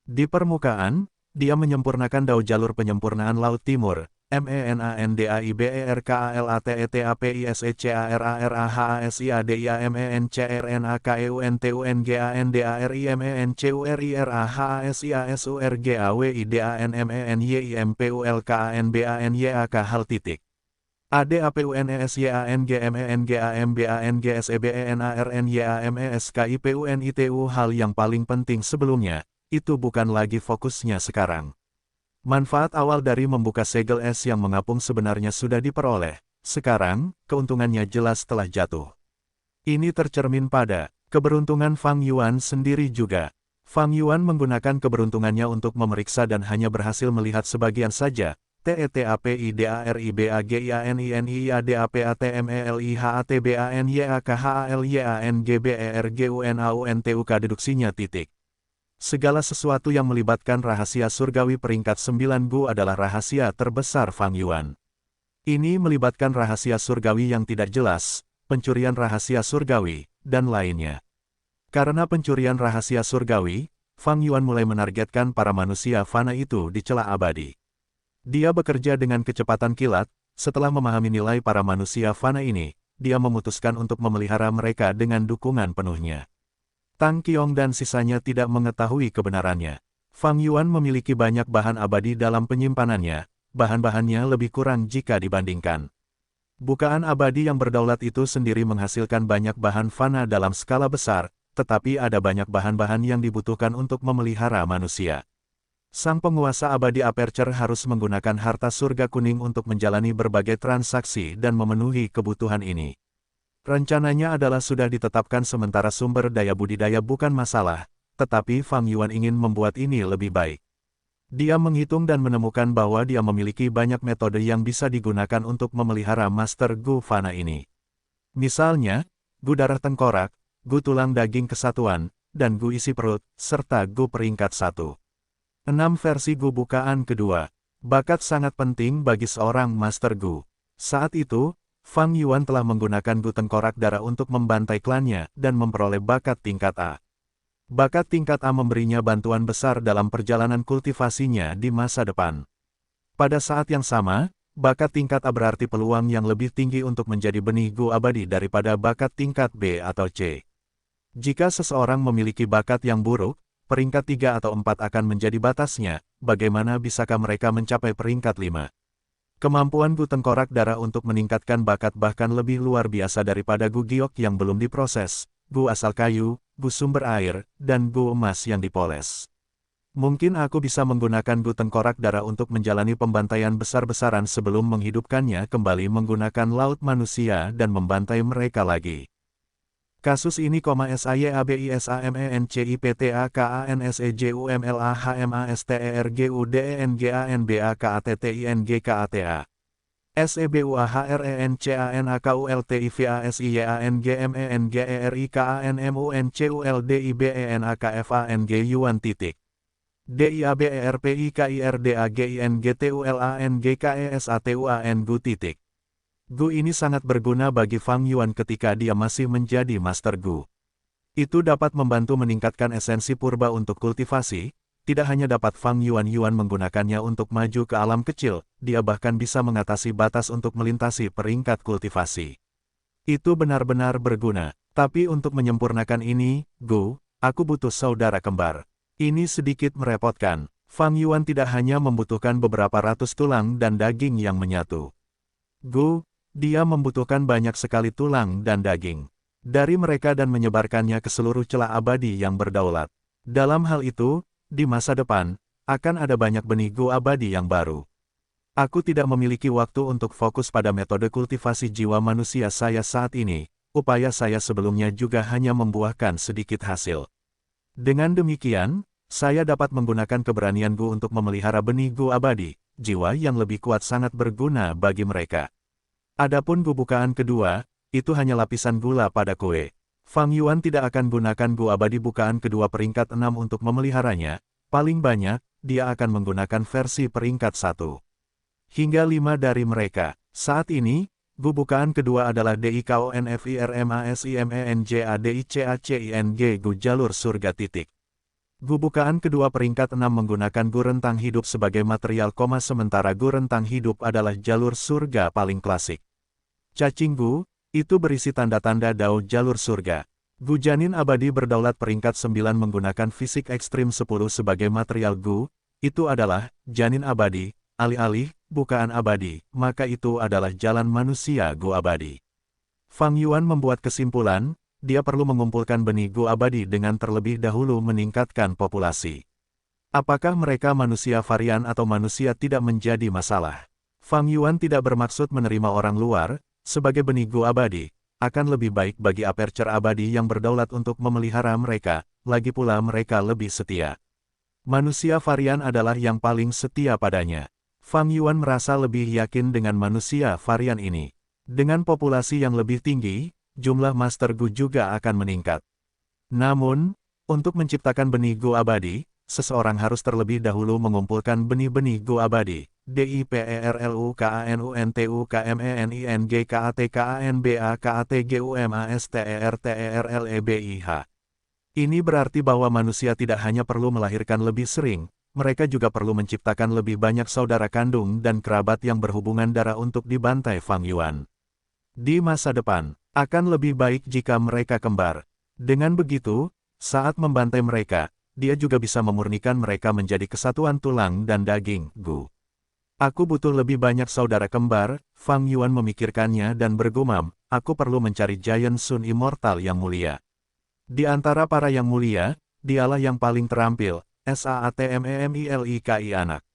Di permukaan, dia menyempurnakan dao jalur penyempurnaan Laut Timur, MENANDAIBERKALATETAPISHCARARAHASIADIAMENCURIAHASIASURGAWIDANMENYIMPULKANBANYAKA hal titik. ADAPUNESYANGMENGAMBANGSEBENARNYAMESKIPUNITU hal yang paling penting sebelumnya, itu bukan lagi fokusnya sekarang. Manfaat awal dari membuka segel es yang mengapung sebenarnya sudah diperoleh. Sekarang, keuntungannya jelas telah jatuh. Ini tercermin pada keberuntungan Fang Yuan sendiri juga. Fang Yuan menggunakan keberuntungannya untuk memeriksa dan hanya berhasil melihat sebagian saja. TETAPIDARIBAGIANINIADAPATMLIHATBANYAKHALYANGBERGUNAUNTUK deduksinya titik. Segala sesuatu yang melibatkan rahasia surgawi peringkat 9 Gu adalah rahasia terbesar Fang Yuan. Ini melibatkan rahasia surgawi yang tidak jelas, pencurian rahasia surgawi, dan lainnya. Karena pencurian rahasia surgawi, Fang Yuan mulai menargetkan para manusia fana itu di celah abadi. Dia bekerja dengan kecepatan kilat, setelah memahami nilai para manusia fana ini, dia memutuskan untuk memelihara mereka dengan dukungan penuhnya. Tang Qiong dan sisanya tidak mengetahui kebenarannya. Fang Yuan memiliki banyak bahan abadi dalam penyimpanannya, bahan-bahannya lebih kurang jika dibandingkan. Bukaan abadi yang berdaulat itu sendiri menghasilkan banyak bahan fana dalam skala besar, tetapi ada banyak bahan-bahan yang dibutuhkan untuk memelihara manusia. Sang penguasa abadi aperture harus menggunakan harta surga kuning untuk menjalani berbagai transaksi dan memenuhi kebutuhan ini. Rencananya adalah sudah ditetapkan sementara sumber daya budidaya bukan masalah, tetapi Fang Yuan ingin membuat ini lebih baik. Dia menghitung dan menemukan bahwa dia memiliki banyak metode yang bisa digunakan untuk memelihara Master Gu Fana ini. Misalnya, Gu darah tengkorak, Gu tulang daging kesatuan, dan Gu isi perut, serta Gu peringkat 1. 6 versi Gu bukaan kedua. Bakat sangat penting bagi seorang Master Gu. Saat itu, Fang Yuan telah menggunakan Gu tengkorak darah untuk membantai klannya dan memperoleh bakat tingkat A. Bakat tingkat A memberinya bantuan besar dalam perjalanan kultivasinya di masa depan. Pada saat yang sama, bakat tingkat A berarti peluang yang lebih tinggi untuk menjadi benih Gu abadi daripada bakat tingkat B atau C. Jika seseorang memiliki bakat yang buruk, peringkat 3 atau 4 akan menjadi batasnya, bagaimana bisakah mereka mencapai peringkat 5? Kemampuan Gu tengkorak darah untuk meningkatkan bakat bahkan lebih luar biasa daripada Gu giok yang belum diproses, Gu asal kayu, Gu sumber air, dan Gu emas yang dipoles. Mungkin aku bisa menggunakan Gu tengkorak darah untuk menjalani pembantaian besar-besaran sebelum menghidupkannya kembali menggunakan laut manusia dan membantai mereka lagi. Kasus ini, SAYABISAMENCIPTAKANSEJUMLAHMASTERGUDENGANBAKATTINGKATA. SEBUAHRENCANAKULTIVASIYANGMENGERIKANMUNCULDIBENAKFANG DIABERPIKIRDAGINGTULANGGKESATUAN titik. Gu ini sangat berguna bagi Fang Yuan ketika dia masih menjadi Master Gu. Itu dapat membantu meningkatkan esensi purba untuk kultivasi, tidak hanya dapat Fang Yuan menggunakannya untuk maju ke alam kecil, dia bahkan bisa mengatasi batas untuk melintasi peringkat kultivasi. Itu benar-benar berguna, tapi untuk menyempurnakan ini, Gu, aku butuh saudara kembar. Ini sedikit merepotkan. Fang Yuan tidak hanya membutuhkan beberapa ratus tulang dan daging yang menyatu. Gu, dia membutuhkan banyak sekali tulang dan daging dari mereka dan menyebarkannya ke seluruh celah abadi yang berdaulat. Dalam hal itu, di masa depan, akan ada banyak benih Gu abadi yang baru. Aku tidak memiliki waktu untuk fokus pada metode kultivasi jiwa manusia saya saat ini, upaya saya sebelumnya juga hanya membuahkan sedikit hasil. Dengan demikian, saya dapat menggunakan keberanian Gu untuk memelihara benih Gu abadi, jiwa yang lebih kuat sangat berguna bagi mereka. Adapun Gu bukaan kedua, itu hanya lapisan gula pada kue. Fang Yuan tidak akan gunakan Gu abadi bukaan kedua peringkat 6 untuk memeliharanya, paling banyak, dia akan menggunakan versi peringkat 1. Hingga 5 dari mereka. Saat ini, Gu bukaan kedua adalah DIKONFIRMASIMENJADICACING Gu jalur surga titik. Gu bukaan kedua peringkat 6 menggunakan Gu rentang hidup sebagai material sementara Gu rentang hidup adalah jalur surga paling klasik. Cacing Gu, itu berisi tanda-tanda Dao jalur surga. Gu janin abadi berdaulat peringkat 9 menggunakan fisik ekstrim 10 sebagai material Gu, itu adalah janin abadi, alih-alih bukaan abadi, maka itu adalah jalan manusia Gu abadi. Fang Yuan membuat kesimpulan, dia perlu mengumpulkan benih Gu abadi dengan terlebih dahulu meningkatkan populasi. Apakah mereka manusia varian atau manusia tidak menjadi masalah. Fang Yuan tidak bermaksud menerima orang luar, sebagai benih Gu abadi, akan lebih baik bagi aperture abadi yang berdaulat untuk memelihara mereka, lagi pula mereka lebih setia. Manusia varian adalah yang paling setia padanya. Fang Yuan merasa lebih yakin dengan manusia varian ini. Dengan populasi yang lebih tinggi, jumlah Master Gu juga akan meningkat. Namun, untuk menciptakan benih Gu abadi, seseorang harus terlebih dahulu mengumpulkan benih-benih Gu abadi. DIPERLUKANUNTUKMENINGKATKANBAKATGUMASTERTERLEBIH. Ini berarti bahwa manusia tidak hanya perlu melahirkan lebih sering, mereka juga perlu menciptakan lebih banyak saudara kandung dan kerabat yang berhubungan darah untuk dibantai Fang Yuan. Di masa depan, akan lebih baik jika mereka kembar. Dengan begitu, saat membantai mereka, dia juga bisa memurnikan mereka menjadi kesatuan tulang dan daging, Gu. Aku butuh lebih banyak saudara kembar, Fang Yuan memikirkannya dan bergumam, aku perlu mencari Giant Sun Immortal yang mulia. Di antara para yang mulia, dialah yang paling terampil, SAATMEMILIKI anak.